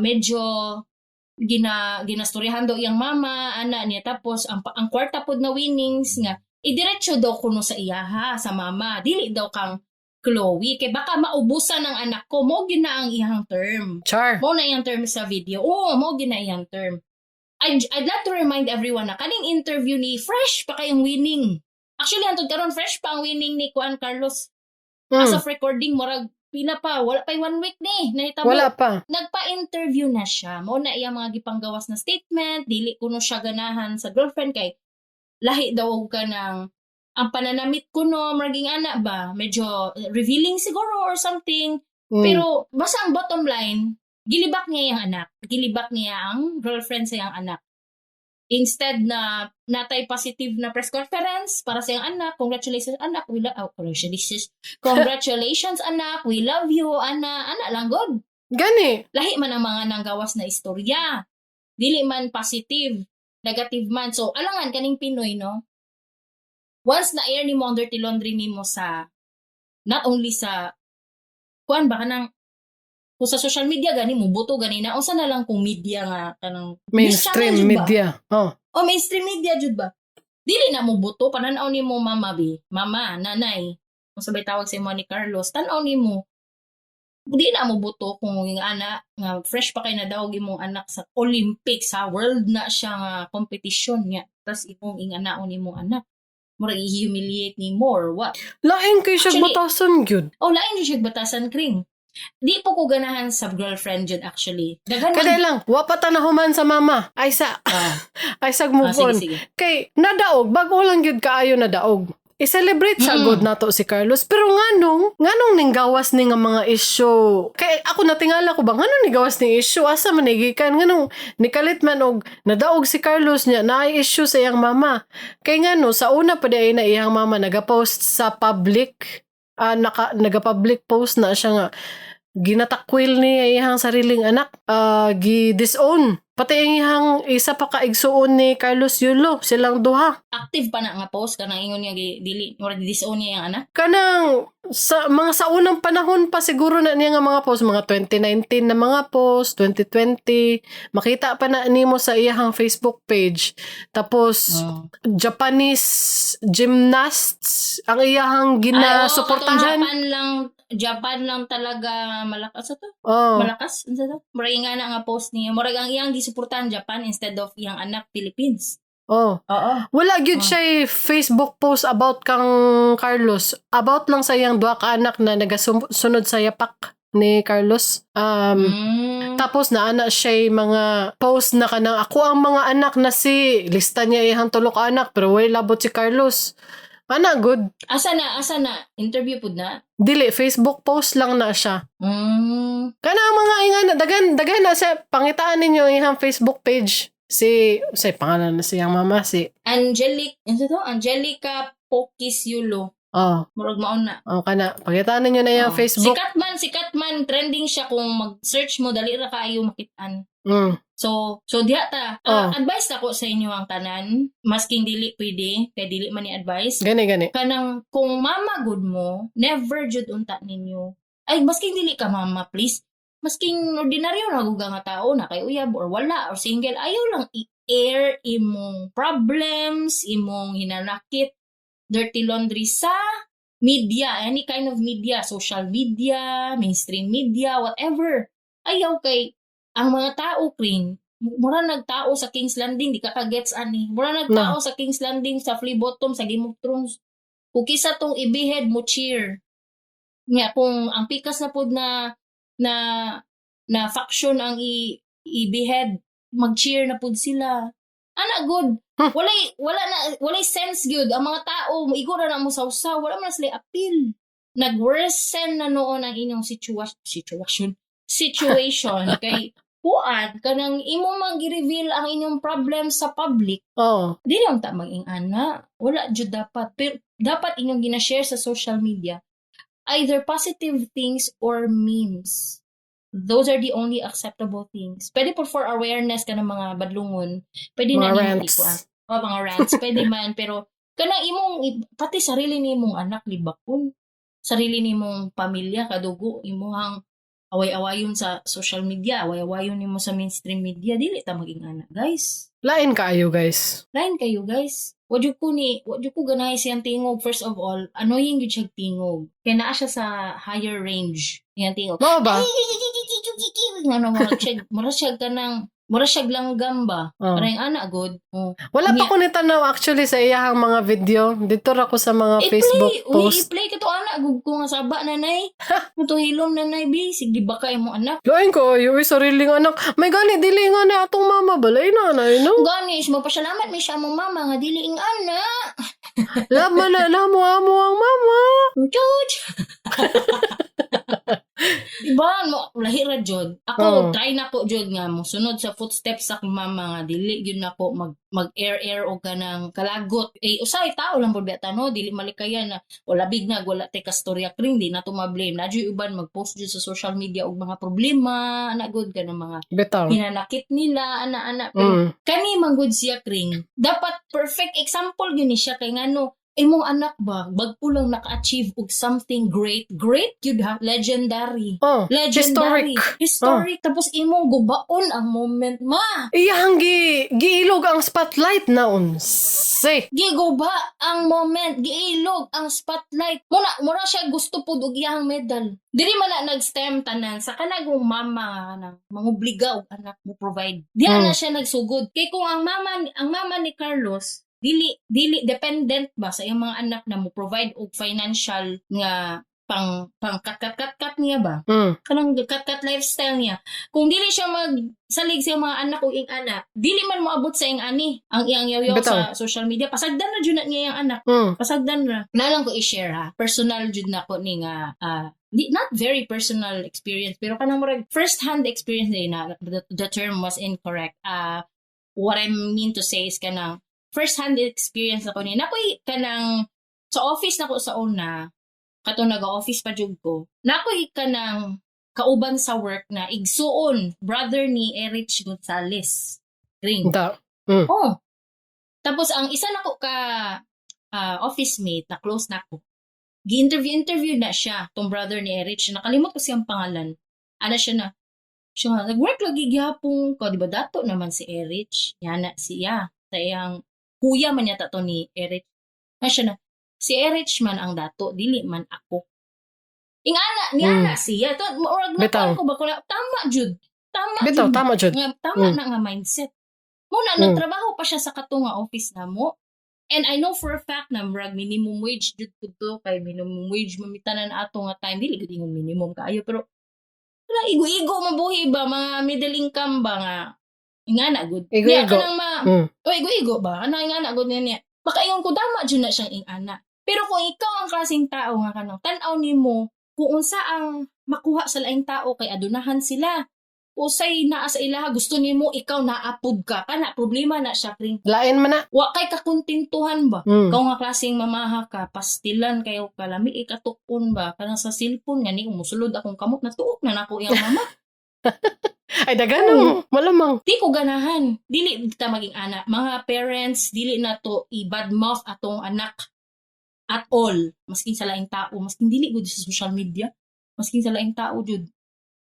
[SPEAKER 2] medyo ginastoryahan daw iyang mama, ana niya. Tapos ang kwarta pod na winnings nga idiretso daw kuno sa iyaha, sa mama. Dili daw kang Chloe kay baka maubusan ng anak ko. Mo gina ang iyang term.
[SPEAKER 1] Char.
[SPEAKER 2] Mo na iyang term sa video. Oo, mo gina iyang term. I'd like to remind everyone na kaning interview ni fresh pa kayong winning. Actually, antod karon fresh pa ang winning ni Juan Carlos. As of recording, murag pila pa. Wala pa 1 week ni. Nahitabo.
[SPEAKER 1] Wala pa.
[SPEAKER 2] Nagpa-interview na siya. Mo na iya mga gipanggawas na statement. Dili kuno siya ganahan sa girlfriend kay lahi daw ka ng ang pananamit kuno maging anak ba. Medyo revealing siguro or something. Pero basta ang bottom line, gilibak niya yung anak. Gilibak niya ang girlfriend sa yung anak. Instead na natay positive na press conference para sa iyang anak, congratulations anak, congratulations anak, we love you, anak lang god.
[SPEAKER 1] Gani.
[SPEAKER 2] Lahi man ang mga nanggawas na istorya. Dili man positive, negative man. So, alangan kaning Pinoy, no? Once na-air ni mo ang dirty laundry ni mo sa, not only sa, kuan ba kanang, kung sa social media gani mo buto gani na unsa na lang kung media nga kanang
[SPEAKER 1] mainstream media.
[SPEAKER 2] Mainstream media jud ba? Dili na mo buto pananaw nimo mama nanay. Kung sabay tawag sa imo ni Carlos, tan-aw nimo. Di na mo buto kung yung anak nga fresh pa kay na daw imong anak sa Olympics sa world na siya nga competition niya. Tas imong inganaon nimo anak. Murag i-humiliate ni more what?
[SPEAKER 1] Lain kay siya batasan gyud.
[SPEAKER 2] Lain siya batasan kring. Di po ko ganahan sa girlfriend yun actually.
[SPEAKER 1] Kada lang, wapata na human sa mama. Ay sag move on.
[SPEAKER 2] Sige.
[SPEAKER 1] Kay nadaog, bago lang yun kaayo nadaog. I-celebrate sa good nato si Carlos. Pero nganong ning gawas ni nga mga issue. Kay ako natingala ko ba, nganong ni gawas ni issue? Asa manigikan? Nganong nikalit man og nadaog si Carlos niya na ay issue sa iyang mama. Kay sa una pa di ay na iyang mama nagapost sa public. Nagapublic post na siya nga ginatakwil niya iyang sariling anak, gi-disown pati iyang isa pa kaigsuon ni Carlos Yulo, silang duha
[SPEAKER 2] active pa na nga post kanang ingon niya dili or disown niya iyang anak
[SPEAKER 1] kanang sa unang panahon pa siguro na niya nga mga post, mga 2019 na mga post, 2020 makita pa na nimo sa iyang Facebook page. Tapos Japanese gymnasts ang iyang ginasuportahan.
[SPEAKER 2] Japan lang talaga malakas ito.
[SPEAKER 1] Oh.
[SPEAKER 2] Malakas? Ano ito? Murag nga na nga post niya. Murag ang iyang gisuportahan Japan instead of iyang anak Philippines.
[SPEAKER 1] Oh.
[SPEAKER 2] Oo.
[SPEAKER 1] Wala gyud siya Facebook post about kang Carlos. About lang sa iyang duha ka anak na nagasunod sa yapak ni Carlos. Tapos naana siya mga post na kanang ako ang mga anak na si lista niya ihang tulo ka anak pero wala labot si Carlos. Ana good.
[SPEAKER 2] Asa na? Interview pud na?
[SPEAKER 1] Dili Facebook post lang na siya. Kana ang mga ingana dagan na siya pangitaan ninyo ihang Facebook page. Si pangalan na siyang mama si
[SPEAKER 2] Angelica Pokis-Yulo. Murag maon na.
[SPEAKER 1] Kana pangitaan ninyo na yung Facebook.
[SPEAKER 2] Sikat man trending siya kung mag-search mo dali ra kaayo makitaan. So diha ta. Advice ako sa inyo ang tanan, masking dili pwede, kay dili man ni advice.
[SPEAKER 1] Gani.
[SPEAKER 2] Kanang kung mama good mo, never jud unta ninyo. Ay masking dili ka mama, please. Masking ordinaryo na guga nga tao na kay uyab or wala or single, ayaw lang i-air imong problems, imong hinanakit, dirty laundry sa media, any kind of media, social media, mainstream media, whatever. Ayaw kay ang mga tao, Kring, mura nagtao sa King's Landing, di ka kagets ani. Mura nagtao sa King's Landing, sa Flea Bottom, sa Game of Thrones. Kung kisa tong ibihead mo cheer. Nga, kung ang pikas na pod na faction ang ibihead, mag-cheer na pod sila. Ana good. Walay sense good. Ang mga tao, igora na mo sausaw, wala man sila appeal. Nag-worsen na noon ang inyong situation kay kuan kanang imo mag-reveal ang inyong problem sa public. Dili ang ta maging-ana. Wala jud dapat. Pero dapat inyong gina-share sa social media either positive things or memes. Those are the only acceptable things. Pwede for awareness ka ng mga badlungon. Pwede
[SPEAKER 1] mga
[SPEAKER 2] na
[SPEAKER 1] rants.
[SPEAKER 2] Mga rants. Pwede man. Pero kanang imong, pati sarili ni mong anak, libakon. Sarili ni mong pamilya, kadugo, imuhang away-awayon sa social media, away-awayon nimo sa mainstream media, dili ta maging anak, guys.
[SPEAKER 1] Lain kayo, guys.
[SPEAKER 2] Wadyo ko ganay siyang tingog. First of all, annoying yun siya tingog. Kaya naa siya sa higher range. Yan tingog.
[SPEAKER 1] Mao ba?
[SPEAKER 2] Mura siya langgam ba? Parang anak good.
[SPEAKER 1] Wala pa ko nitanaw actually sa iyahang mga video. Dito ra ko sa mga Facebook post.
[SPEAKER 2] I-play ka to anak. Gug ko nga saba nanay. Ito hilom nanay bi. Sige ba kayo mo anak?
[SPEAKER 1] Lain ko, yung sariling anak. May gani, dili nga na atong mama. Balay na, no?
[SPEAKER 2] Ganis, magpasalamat may siya mong mama nga dili ing anak.
[SPEAKER 1] Laman na, amo ang mama.
[SPEAKER 2] George! Diba? Lahira, Jod. Ako, try na ko, Jod, nga mo. Sunod sa footsteps sa akong mama nga. Dili, yun na ko mag-air o ka ng kalagot. Usay, tao lang po beta, no? Dili malikayan na wala bignag, wala te kastorya kring. Di na to ma-blame. Nadyo uban mag-post dyan sa social media og mga problema. Anagod ka ng mga hinanakit nila, ana-ana. Pero kani manggod siya kring. Dapat perfect example yun siya kay nga no. Imong anak ba, bagpo lang naka-achieve og something great yun ha, legendary. Historic. Tapos imong gubaon ang moment ma.
[SPEAKER 1] Iyang giilog ang spotlight na unse.
[SPEAKER 2] Giguba ang moment, giilog ang spotlight. Mura siya gusto pud og iyang medal. Dili man na nag-stem tanan sa kanagong mama nang mangobliga og anak mo provide. Diyan na siya nagsugod. Kay kung ang mama ni Carlos dili dependent ba sa iyang mga anak na mo provide og financial nga pang kat niya ba kanang kat lifestyle niya kung dili siya magsalig sa mga anak o ing anak dili man moabot sa ing ani ang iyang yaw sa social media pasagdan na jud na niya yung anak pasagdan na lang ko i-share ha personal jud na ko ni nga not very personal experience pero kanang murag first hand experience na the term was incorrect what I mean to say is kanang first-hand experience ako ni. Nakoy kanang sa office nako sa una, katong nag-office pa jud ko. Nakoy kanang kauban sa work na igsuon, brother ni Erich Gonzalez. Ring. Tapos ang isa nako ka office mate na close nako. Gi-interview na siya, tong brother ni Erich. Nakalimot ko siyang pangalan. Ana siya nag-work lagi gihapon ko, di ba dato naman si Erich. Yana siya sa iyang kuya man yata to ni Erich. Si Erich man ang dato, dili man ako. Niana siya. Orag ko ba ko na, tama jud. Tama jud. Tama na nga mindset. Muna, nagtrabaho pa siya sa katunga office na mo. And I know for a fact na murag minimum wage jud ko to. Kay minimum wage mamitanan ato nga time. Dili gud ingon minimum kaayo. Pero Igo-igo mabuhi ba mga middle income ba nga ingana good.
[SPEAKER 1] Igo-igo.
[SPEAKER 2] Niya kanang
[SPEAKER 1] Mm.
[SPEAKER 2] igo-igo ba? Ano ingana good niya. Baka ingon ko dama jud na siyang ingana. Pero kung ikaw ang klaseng tao nga kanang tan-aw nimo kung unsa ang makuha sa laing tao kay adunahan sila. Usay naa sa ilaha gusto nimo ikaw naapod ka kana problema na siya kring
[SPEAKER 1] Lain man na.
[SPEAKER 2] wa kay kakontentuhan ba.
[SPEAKER 1] Mm.
[SPEAKER 2] Ikaw nga klaseng mamaha ka, pastilan kayo kalami ikatukon ba kanang sa cellphone nga ni musulod akong kamot na tuok na nako iyang mama.
[SPEAKER 1] Ay, daganang. Malamang.
[SPEAKER 2] Di ko ganahan. Dili ta maging anak. Mga parents, dili na to i-badmouth atong anak at all. Maskin sa laing tao. Maskin dili gud sa social media. Maskin sa laing tao jud.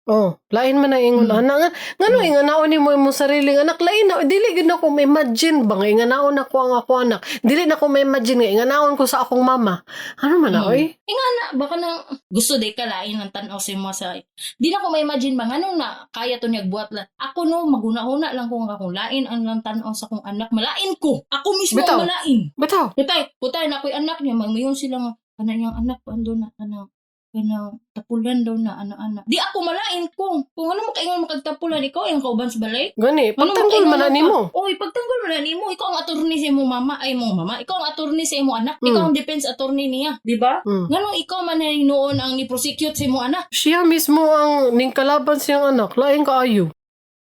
[SPEAKER 1] Oh, lain man na ingon anak nga no inganaon nimo imong sariling anak lain na dili gid na ko ma-imagine ba nga inganaon ako ang ako anak dili na ko ma-imagine nga inganaon ko sa akong mama ano man na oy
[SPEAKER 2] Ingana baka nang gusto day ka lain ang tan-aw sa mo sa di na ko ma-imagine ba nganong na kaya to niya buhat la ako no maguna-una lang ko nga kung lain ang lang tan-aw sa kong anak malain ko ako mismo
[SPEAKER 1] Bitaw.
[SPEAKER 2] ang malain
[SPEAKER 1] bitaw
[SPEAKER 2] putay na ko'y anak niya magmayon sila nga kanang anak ando na kanang tapulan daw na ana-ana. Di ako malain ko. Kung ano mo kaingon makagtapulan, ikaw yung kauban sa balay.
[SPEAKER 1] gani pagtanggol man na nimo
[SPEAKER 2] Oy, pagtanggol man na nimo. Ikaw ang attorney sa imong mama. Ay, mong mama. Ikaw ang attorney sa imong anak. Ikaw ang defense attorney niya. Di ba? Nganong ikaw man na noon ang ni-prosecute sa imong anak.
[SPEAKER 1] siya mismo ang ning kalaban siyang anak lain kaayo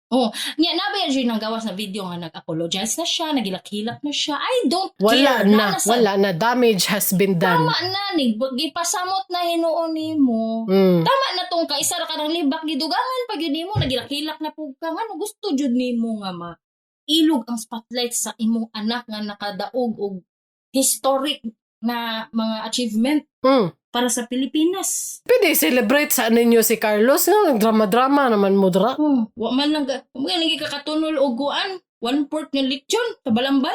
[SPEAKER 2] Niya, nabayan siya ng gawas na video nga nag-apologize na siya, nagilak-hilak na siya. I don't
[SPEAKER 1] wala
[SPEAKER 2] care.
[SPEAKER 1] na damage has been done
[SPEAKER 2] Tama na, gipasamot na hinuon nimo.
[SPEAKER 1] mm.
[SPEAKER 2] Tama na tong kaisa ra ka ng libak gidugangan pag yun nimo nagilak-hilak na pug ka ngano gusto jud nimo nga ma ilog ang spotlight sa imong anak nga nakadaog og historic na mga achievement
[SPEAKER 1] Mm.
[SPEAKER 2] para sa Pilipinas.
[SPEAKER 1] Pwede celebrate sa ninyo si Carlos nga drama-drama naman mo dra
[SPEAKER 2] Wa man lang mga nagi kakatunol og guan 1/4 ng lechon sa balambal.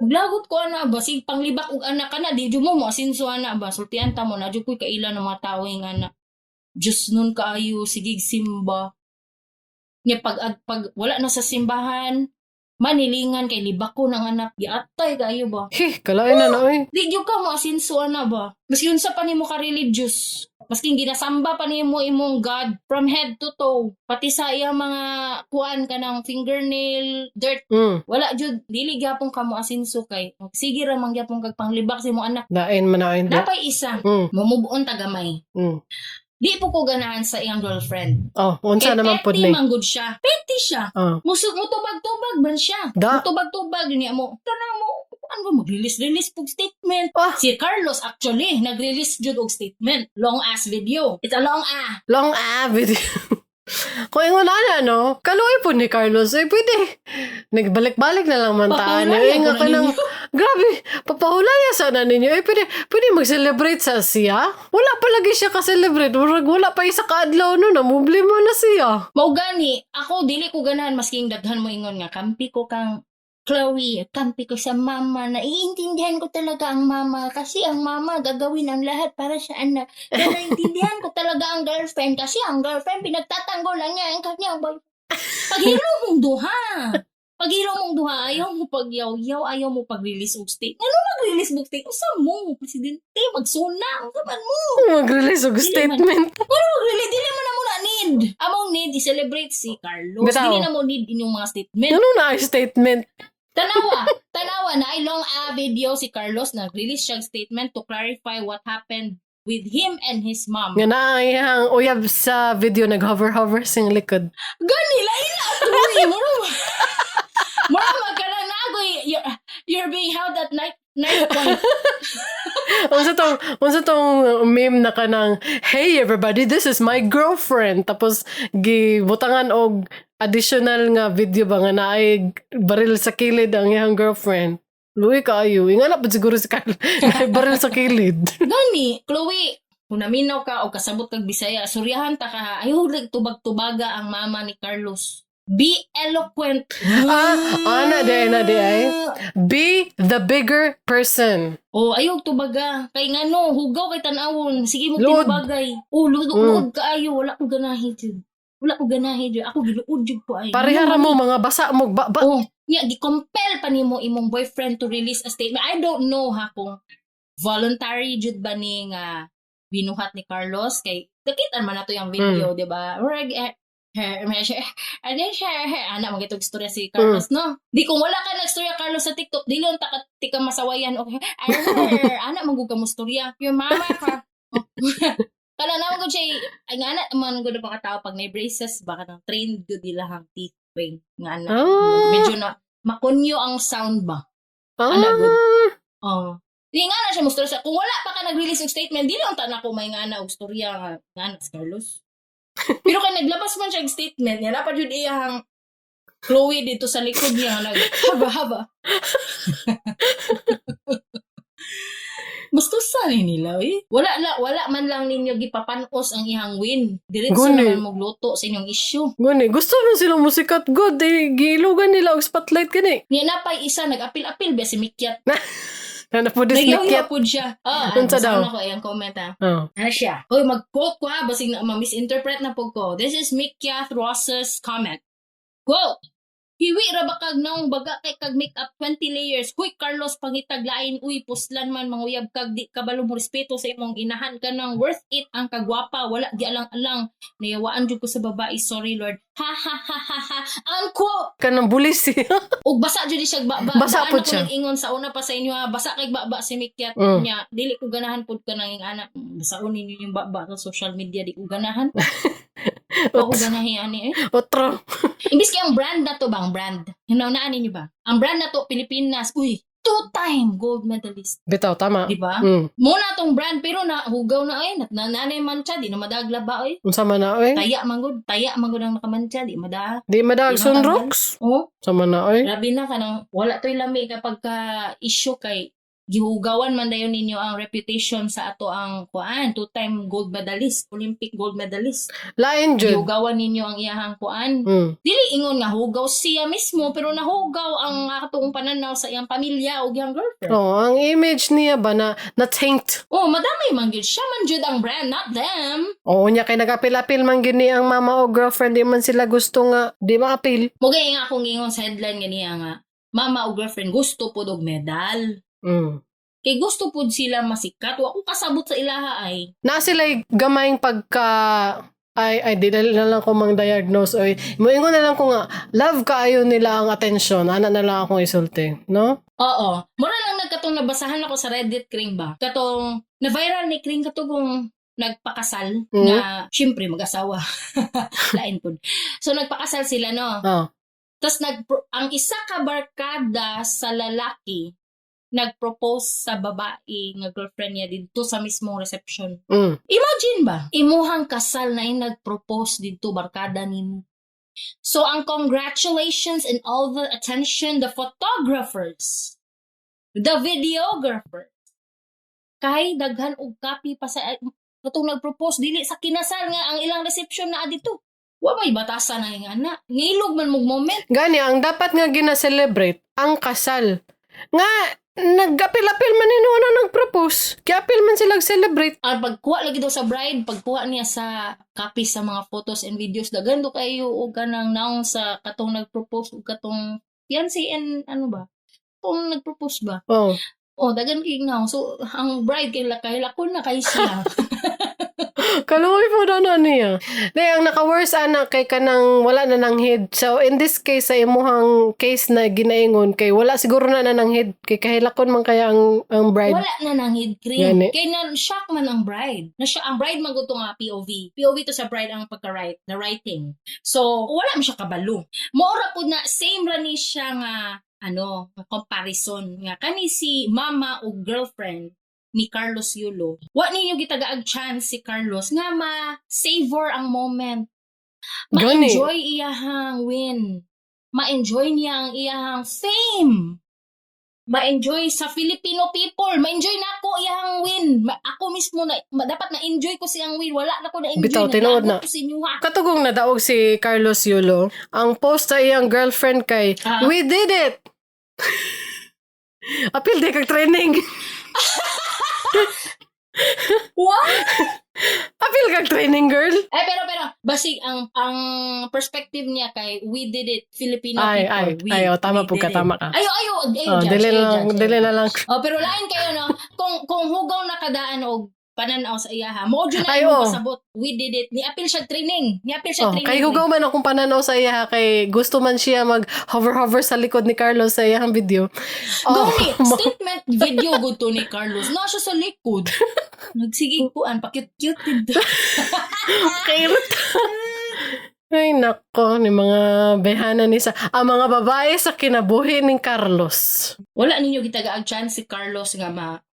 [SPEAKER 2] Maglagot ko ana ba sig panglibak og anak kana di jud mo asinso ana ba sultian ta mo na jud koy kaila ng mga tawo nga ana. Diyos nun kaayo sigig simba. Nya pag wala na sa simbahan manilingan kay libak ko ng anak giatay kaayo ba.
[SPEAKER 1] kalain na oy
[SPEAKER 2] Di jud ka mo asinso ana ba. Maski unsa pa nimo ka religious. Maski ginasamba pa nimo imong God from head to toe. Pati sa iyang mga kuan kanang fingernail dirt wala jud dili gyapon ka mo asinso kay sige ra man gyapon kag panglibak sa imong anak.
[SPEAKER 1] lain man na oy
[SPEAKER 2] Napay isa mamubon tagamay. Di po ko ganahan sa iyang girlfriend.
[SPEAKER 1] oh unsa naman pud
[SPEAKER 2] Petty
[SPEAKER 1] ni
[SPEAKER 2] manggod siya. Petty siya. Mutubag-tubag man siya.
[SPEAKER 1] Da.
[SPEAKER 2] Mutubag-tubag niya mo. Tanang mo, ano mag-release pug statement.
[SPEAKER 1] Ah.
[SPEAKER 2] Si Carlos actually, nag-release jud og statement. Long ass video. It's a long
[SPEAKER 1] long video kung ingon na no kaluoy po ni Carlos pwede nagbalik-balik na lang man taan
[SPEAKER 2] Papahulaya
[SPEAKER 1] nga
[SPEAKER 2] ko na
[SPEAKER 1] kanang
[SPEAKER 2] ninyo.
[SPEAKER 1] grabe papahulaya sana ninyo pwede mag-celebrate sa siya wala pa lagi siya ka-celebrate wala pa isa ka-adlaw no namumblema na siya
[SPEAKER 2] Mao gani, ako dili ko ganahan masking daghan mo ingon nga kampi ko kang Chloe, kampi ko sa mama. Naiintindihan ko talaga ang mama kasi ang mama gagawin ang lahat para sa anak. Pero naiintindihan ko talaga ang girlfriend kasi ang girlfriend pinagtatanggol lang niya ang kanyang boyfriend. Paghiro mong duha. Paghiro mong duha, ayaw mo pagyaw-yaw, ayaw mo pag-release og state. Ano mag-release og state? Usa mo, presidente, magsuna, ang kaman mo.
[SPEAKER 1] mag-release og statement
[SPEAKER 2] Mag-release, dili mo na muna need. Among need, i-celebrate si Carlos.
[SPEAKER 1] Bitaw.
[SPEAKER 2] Dili na mo need inyong mga statement.
[SPEAKER 1] ano na ay statement
[SPEAKER 2] Tanawa na ay long video si Carlos nag-release siyang statement to clarify what happened with him and his mom.
[SPEAKER 1] nga naayang uyab sa video nag-hover sing likod
[SPEAKER 2] Gani lain na tuloy mo. Mura magkalang nagoy you're being held at night point.
[SPEAKER 1] unsa tong meme na kanang hey everybody this is my girlfriend tapos gibutangan og additional nga video ba nga naay baril sa kilid ang iyang girlfriend luwi kaayo ingana pud siguro si Carl naay baril sa kilid
[SPEAKER 2] Gani, Chloe, kung naminaw ka o kasabot kag Bisaya, suryahan ta ka, ayaw tubag-tubaga ang mama ni Carlos. Be eloquent.
[SPEAKER 1] ana de ay be the bigger person
[SPEAKER 2] Ayaw tubaga. Kay ngano, hugaw kay tanawon. Sige mo
[SPEAKER 1] Luod.
[SPEAKER 2] tinubagay. Luod kaayo. Wala ko ganahin jud. Ako giluod jud ko ay.
[SPEAKER 1] parehara mo mga basa mo
[SPEAKER 2] Di-compel pa nimo imong boyfriend to release a statement. I don't know ha kung voluntary jud ba ni nga binuhat ni Carlos kay nakita man nato yung video, di ba? Anak, magitog istorya si Carlos, no? Di kung wala ka nagstorya, Carlos, sa TikTok, di lang tika masawayan, okay? Anak, magugam mo storya. Your mama ka. Kala naman ko siya, ay nga anak, man ko na baka tao pag may braces, baka nang trained good ilang teeth ring. Nga anak, medyo na, makunyo ang sound ba? Anak, good. Di nga na siya mo storya. Kung wala pa ka nag-release ng statement, di lang tanak ko may nga na og storya nga anak si Carlos. Pero kay naglabas man siya ng statement, niya dapat yun iyang Chloe dito sa likod niya haba-haba. Gusto ni nila Wala man lang ninyo gipapanos ang ihang win. Diretso naman magluto sa inyong issue.
[SPEAKER 1] Gani, gusto na silang musikat good. Giilugan nila og spotlight kani.
[SPEAKER 2] Niya napay isa nag-apil-apil ba si Mikyat.
[SPEAKER 1] Nagyaw
[SPEAKER 2] po siya.
[SPEAKER 1] Unsa daw?
[SPEAKER 2] Ano ko yung comment Ano siya? Uy, mag-quote ko basig na ma-misinterpret na po ko. This is Mikyat Ross's comment. Quote, hiwi ra ba kag naong baga kay kag make up 20 layers. Huy Carlos pangitag lain uy puslan man manguyab kag di kabalo mo respeto sa imong ginahan ka nang worth it ang kagwapa wala di alang-alang nayawaan jud ko sa babae sorry Lord. Ha ha ha ha ha. Unquote.
[SPEAKER 1] Kanang bulis siya.
[SPEAKER 2] Ug basa jud siya
[SPEAKER 1] basa pud siya.
[SPEAKER 2] Ingon sa una pa sa inyo basa kay baba si Mikyat niya dili ko ganahan pud ka nang anak basaon ninyo yung baba sa social media di ko ganahan. Ako ganahi ani
[SPEAKER 1] Otro.
[SPEAKER 2] Imbis kay ang brand na to bang brand. Hinanaan niyo ba? Ang brand na to Pilipinas. Uy, 2-time gold medalist.
[SPEAKER 1] Bitaw tama.
[SPEAKER 2] Di ba? Muna tong brand pero nahugaw na ay nananay mancha di na madagla ba ay.
[SPEAKER 1] Unsa man na oy?
[SPEAKER 2] Taya mangod ang nakamantsa di mada.
[SPEAKER 1] Di madag sunrocks.
[SPEAKER 2] Oh.
[SPEAKER 1] Sama na oy.
[SPEAKER 2] Grabe na kanang wala toy lami kapag ka issue kay gihugawan man dayon ninyo ang reputation sa ato ang 2-time gold medalist, Olympic gold medalist.
[SPEAKER 1] Lain jud.
[SPEAKER 2] Gihugawan ninyo ang iyahang Dili ingon nga hugaw siya mismo pero nahugaw ang atong pananaw sa iyang pamilya o iyang girlfriend.
[SPEAKER 1] Ang image niya ba na taint.
[SPEAKER 2] Madamay man gyud siya man jud ang brand, not them.
[SPEAKER 1] Nya kay nagapil-apil man gini ang mama o girlfriend di man sila gusto nga di maapil.
[SPEAKER 2] Mugay nga akong ingon sa headline ganiya nga mama o girlfriend gusto pud og medal. Kay gusto pud sila masikat. Wa ko kasabot sa ilaha ay.
[SPEAKER 1] Na sila gamayng pagka ay di na lang ko mang diagnose oy. Moingon na lang ko nga love kaayo nila ang atensyon. Ana na lang akong isulti, no? Oo.
[SPEAKER 2] Mura lang nagkatong nabasahan ako sa Reddit kring ba. Katong na viral ni kring katong nagpakasal na syempre mag-asawa. Lain pud. So nagpakasal sila no. Tapos ang isa ka barkada sa lalaki nag-propose sa babae nga girlfriend niya dito sa mismong reception. Imagine ba? Imuhang kasal na nag-propose dito barkada nimo. So ang congratulations and all the attention, the photographers, the videographers, kay daghan og copy pa sa katong nag-propose dili sa kinasal nga ang ilang reception na dito. Wa may batasan na nga na. Ngilog man mong moment.
[SPEAKER 1] Gani ang dapat nga gina-celebrate ang kasal. Nga nag-apil-apil man nino na nag-propose. Kaya apil man sila celebrate.
[SPEAKER 2] Ang pagkuha lagi daw sa bride, pagkuha niya sa copy sa mga photos and videos, daghan do kayo o ganang naong sa katong nag-propose o katong fiancé and ano ba? Kung nag-propose ba? Daghan kay naong. So, ang bride kay lakon na kay siya.
[SPEAKER 1] Kaluoy po na niya. Ang naka-worse anak kay kanang wala na nang head. So in this case sa imuhang case na ginaingon kay wala siguro na nang head kay kahilakon man kaya ang bride.
[SPEAKER 2] Wala na nang head cream. Kay na shock man ang bride. Na siya ang bride man gusto nga POV. POV to sa bride ang pagka-write, the writing. So wala man siya kabalo. Moora pud na same ra ni siya nga comparison nga kani si mama o girlfriend ni Carlos Yulo. Wa ninyo gitagaag chance si Carlos nga ma-savor ang moment. Ma-enjoy iyahang win. Ma-enjoy niya ang iyahang fame. Ma-enjoy sa Filipino people. Ma-enjoy na ako iyahang win. Ako mismo dapat na-enjoy ko siyang win. Wala na ko na-enjoy.
[SPEAKER 1] Bitaw, tinood na. Katugong nadaog si Carlos Yulo. Ang post sa iyang girlfriend kay, we did it! Apil di kag training.
[SPEAKER 2] What?
[SPEAKER 1] Apil kag training, girl.
[SPEAKER 2] Pero basig ang perspective niya kay we did it Filipino people.
[SPEAKER 1] Tama po ka, tama ka.
[SPEAKER 2] Ayo,
[SPEAKER 1] dili na lang.
[SPEAKER 2] Pero lain kayo no, kung hugaw na kadaan og pananaw sa iya ha. Mo jud na
[SPEAKER 1] Ay,
[SPEAKER 2] imo
[SPEAKER 1] oo.
[SPEAKER 2] pasabot. We did it. Ni apil siya training.
[SPEAKER 1] Kay hugaw man akong pananaw sa iya, kay gusto man siya mag hover sa likod ni Carlos sa iyang video.
[SPEAKER 2] Gani, statement video good to ni Carlos. Na siya sa likod. Nagsigig kuan, pa-cute-cute dito.
[SPEAKER 1] Kairot. Ay, nako, ni mga behana ni sa ang mga babae sa kinabuhi ni Carlos.
[SPEAKER 2] Wala ninyo gitagaag chance si Carlos nga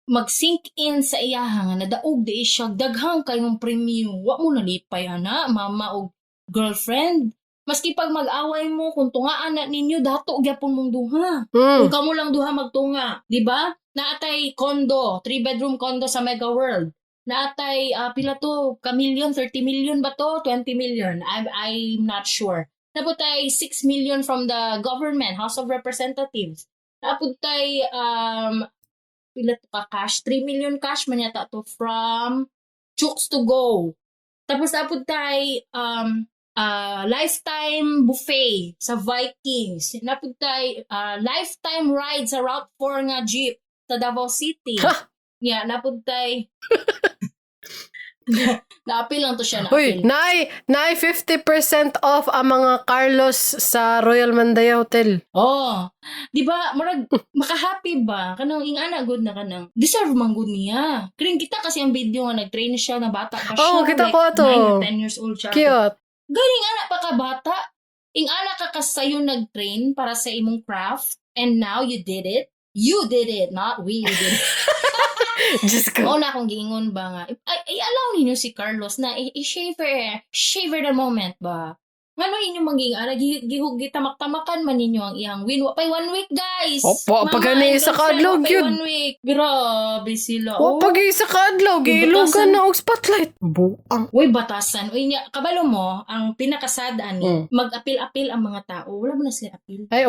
[SPEAKER 2] mag-sink in sa iyaha nga nadaog di siya daghang kayong premium. Wa mo nalipay ana, mama o girlfriend. Maski pag mag-away mo kung tungaan na ninyo dato gyapon mong duha. Kung kamo lang duha magtunga, di ba? Naatay condo, 3-bedroom condo sa Mega World. Naatay pila to, million, 30 million ba to? 20 million. I'm not sure. Naputay 6 million from the government, House of Representatives. Naputay pila to ka cash, 3 million cash man yata to from Chooks to Go. Tapos naputay lifetime buffet sa Vikings. Naputay lifetime ride sa Route 4 nga jeep sa Davao City. Yeah, naputay naapil lang to siya,
[SPEAKER 1] Uy,
[SPEAKER 2] naapil.
[SPEAKER 1] naay 50% off ang mga Carlos sa Royal Mandaya Hotel.
[SPEAKER 2] Oh, di ba, marag, makahappy ba? Kanang ingana good na kanang. Deserve man good niya. Kring kita kasi ang video nga nag-train siya na bata pa siya.
[SPEAKER 1] Oh, kita ko to.
[SPEAKER 2] 9 or 10 years old siya.
[SPEAKER 1] Cute.
[SPEAKER 2] Galing ana pa ka bata. Ingana ka kasayo nag-train para sa imong craft and now you did it. You did it, not we did it.
[SPEAKER 1] Just go.
[SPEAKER 2] Oo na akong giingon ba nga. Ay allow ninyo si Carlos na shaver the moment ba. Ngano inyo maging gihug gitamak-tamakan man ninyo ang iyang win. Wapay 1 week guys.
[SPEAKER 1] Opo, pag gani sa kadlaw gyud.
[SPEAKER 2] 1 week. Grabe sila.
[SPEAKER 1] O pag isa ka adlaw, giilugan na og spotlight. Buang.
[SPEAKER 2] Uy, batasan. Uy, kabalo mo, ang pinakasad ani, mag-apil-apil ang mga tao. Wala mo na sila apil.
[SPEAKER 1] Ay,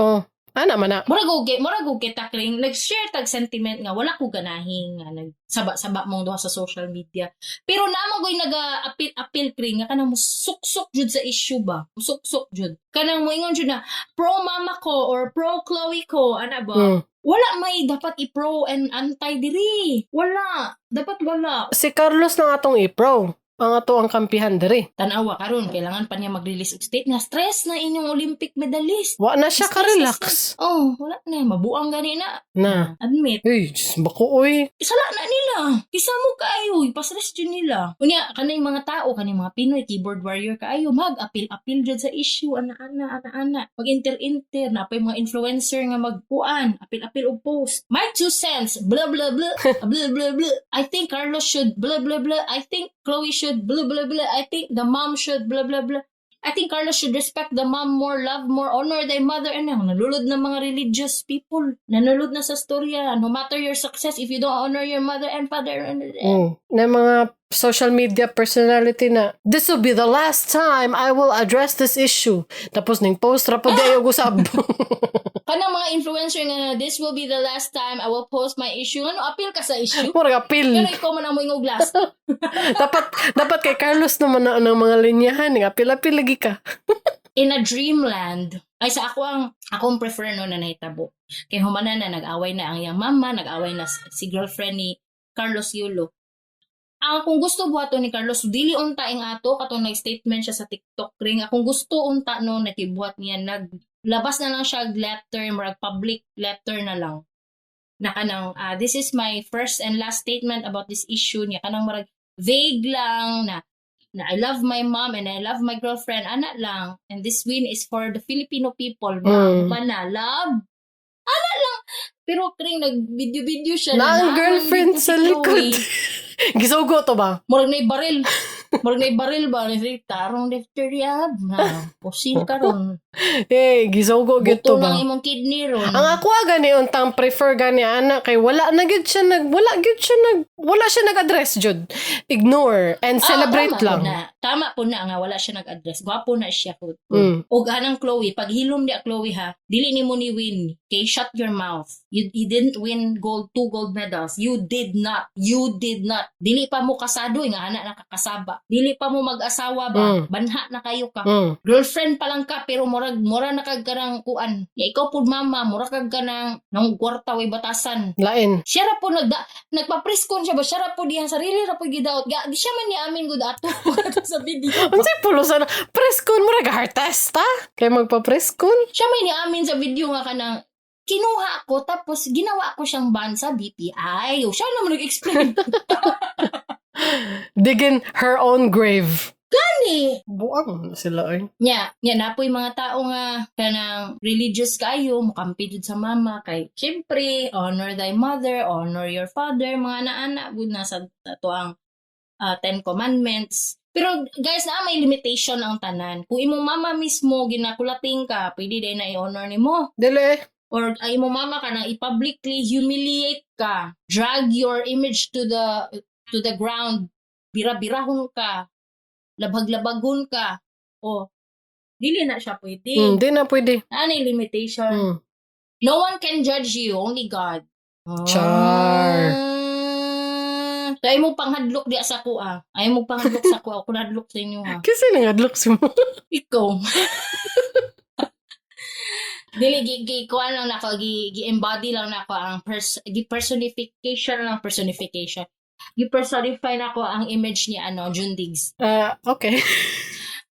[SPEAKER 1] ana man na.
[SPEAKER 2] Murag kita kring nag-share tag sentiment nga wala ko ganahin nga nagsaba-saba mong duha sa social media. Pero namagoy naga-apil kring nga kanang musuksok jud sa issue ba? Musuksok jud. Kanang moingon jud na pro mama ko or pro Chloe ko, ana ba? Wala may dapat i-pro and anti diri. Wala. Dapat wala.
[SPEAKER 1] Si Carlos na atong i-pro. Ang ato ang kampihan diri.
[SPEAKER 2] Tanawa karon kailangan pa niya mag-release og state nga stress na inyong Olympic medalist.
[SPEAKER 1] Wa na siya ka-relax.
[SPEAKER 2] Oh, wala na. Mabuang gani na.
[SPEAKER 1] Na.
[SPEAKER 2] Admit.
[SPEAKER 1] Uy, bako oy.
[SPEAKER 2] Isala na nila. Kisa mo kaayo. Ipasres dyan nila. Kunya, kanay mga tao, kanay mga Pinoy, keyboard warrior kaayo, mag-apil-apil dyan sa issue. Ana. Mag-inter-inter. Napay mga influencer nga magpuan. Apil-apil og post. My 2 cents. Blah, blah, blah. Blah, blah, blah. I think Carlos should blah, blah, blah. I think Chloe should blah, blah, blah. I think the mom should blah, blah, blah. I think Carlos should respect the mom more, love more, honor thy mother. And nalulod na mga religious people. Nanulod na sa storya. No matter your success, if you don't honor your mother and father.
[SPEAKER 1] Na mga social media personality na, this will be the last time I will address this issue. Tapos ning post ra po di ayo gusab.
[SPEAKER 2] Kanang mga influencer nga, this will be the last time I will post my issue. Ano, appeal ka sa issue?
[SPEAKER 1] Mura appeal.
[SPEAKER 2] Pero ikaw man ang mo ingog last.
[SPEAKER 1] dapat kay Carlos naman na ng mga linyahan, apil-apil lagi ka.
[SPEAKER 2] In a dreamland, ay sa akong prefer no na nahitabo. Kay humanan na nag-away na ang iyang mama, nag-away na si girlfriend ni Carlos Yulo. Kung gusto buhaton ni Carlos, dili unta ing ato katong nag-statement siya sa TikTok ring. Kung gusto unta no nakibuhat niya naglabas na lang siya letter, marag public letter na lang. Na kanang this is my first and last statement about this issue niya. Kanang marag vague lang na I love my mom and I love my girlfriend, ana lang. And this win is for the Filipino people. Ba na love? Ana lang. Pero kring nag-video siya
[SPEAKER 1] na ang girlfriend sa likod. Gisugo to ba?
[SPEAKER 2] Murag na baril. Murag na baril ba? Tarong lefter yab. Pusil ka ron.
[SPEAKER 1] Gisugo gito
[SPEAKER 2] Buto
[SPEAKER 1] ba?
[SPEAKER 2] ng imong kidney ron.
[SPEAKER 1] Ang ako gani untang prefer gani ana kay wala siya nag-address jud. Ignore and celebrate lang.
[SPEAKER 2] Tama po na nga wala siya nag-address. Gwapo na siya po. O ganang Chloe, pag hilom di Chloe ha, dili ni mo ni win. Okay, shut your mouth. You didn't win 2 gold medals. You did not. Dili pa mo kasado nga anak nakakasaba. Dili pa mo mag-asawa ba? Banha na kayo ka. Girlfriend pa lang ka pero mura mura na kag kanang kuan. Ya, ikaw pud mama, mura kag kanang nang kwarta way batasan.
[SPEAKER 1] Lain.
[SPEAKER 2] Siya ra po nagpa-preskon siya ba? Siya ra po diyan sarili ra po gidaot. Di siya man ni amin gud ato sa video.
[SPEAKER 1] Unsay pulusan? Preskon mo ra heart test ta? Kay magpa-preskon?
[SPEAKER 2] Siya may ni amin sa video nga kanang kinuha ko tapos ginawa ko siyang ban sa BPI. O siya naman nag-explain.
[SPEAKER 1] Digging her own grave.
[SPEAKER 2] Gani!
[SPEAKER 1] Buang sila ay.
[SPEAKER 2] Nya napoy mga tao nga kanang religious kayo, mukampi jud sa mama kay syempre honor thy mother, honor your father, mga anak gud na sa ato ang 10 commandments. Pero guys, may limitation ang tanan. Kung imong mama mismo ginakulating ka, pwede din na i-honor nimo.
[SPEAKER 1] Dili.
[SPEAKER 2] Or ay imong mama ka nang i-publicly humiliate ka, drag your image to the ground, bira-birahon ka, labag-labagon ka, o dili na siya pwede.
[SPEAKER 1] Di na pwede.
[SPEAKER 2] Ano yung limitation? No one can judge you, only God.
[SPEAKER 1] Char.
[SPEAKER 2] So, ay mo panghadlok di sa kuha. Ay mo panghadlok sa kuha. Kung hadlok sa inyo ha.
[SPEAKER 1] Kasi nangadlok si mo.
[SPEAKER 2] Ikaw. Dili, kuha lang nako, gi-embody lang nako ang personification. Gi-personify nako ang image ni June Diggs.
[SPEAKER 1] Okay.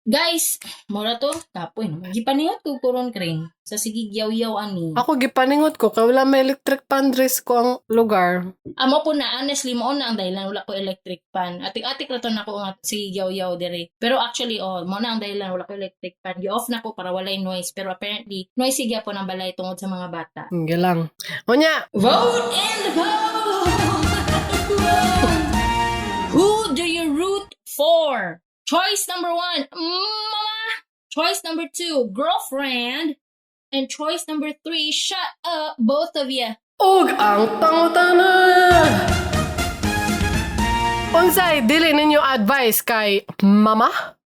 [SPEAKER 2] Guys, mura to, kapoy naman. Gipaningat ko kuron kring sa sige yaw-yaw ani.
[SPEAKER 1] Ako gipaningot ko kay wala may electric pan dress ko ang lugar.
[SPEAKER 2] Amo po na, honestly, mo na ang dahilan, wala ko electric pan. Atik-atik na to na ko nga si yaw-yaw dire. Pero actually, mo na ang dahilan, wala ko electric pan. Gi-off na ko para walay noise. Pero apparently, noisy po ng balay tungod sa mga bata.
[SPEAKER 1] Hindi lang. Unya!
[SPEAKER 2] Vote in the vote! Who do you root for? Choice number 1, mama. Choice number 2, girlfriend. And choice number 3, shut up, both of you.
[SPEAKER 1] Ug ang pangutana! Unsay dili ninyo advice kay mama?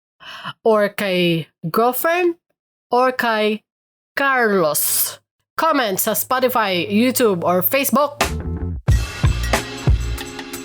[SPEAKER 1] Or kay girlfriend? Or kay Carlos? Comment sa Spotify, YouTube, or Facebook.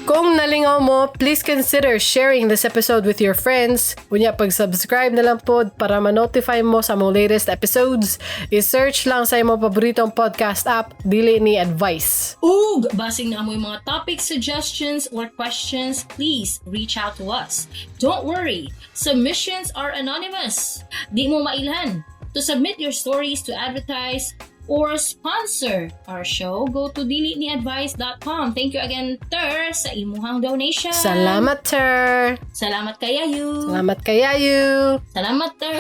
[SPEAKER 1] Kung nalingaw mo, please consider sharing this episode with your friends. Kunya, pag-subscribe na lang po para ma-notify mo sa mong latest episodes. I-search lang sa imong paboritong podcast app, Dili ni Advice.
[SPEAKER 2] Ug, basing na mo yung mga topic suggestions or questions, please reach out to us. Don't worry, submissions are anonymous. Di mo mailhan. To submit your stories to advertise or sponsor our show, go to dilitniadvice.com. Thank you again, Ter, sa imuhang donation.
[SPEAKER 1] Salamat, Ter!
[SPEAKER 2] Salamat kayayu.
[SPEAKER 1] Salamat kayayu!
[SPEAKER 2] Salamat, Ter.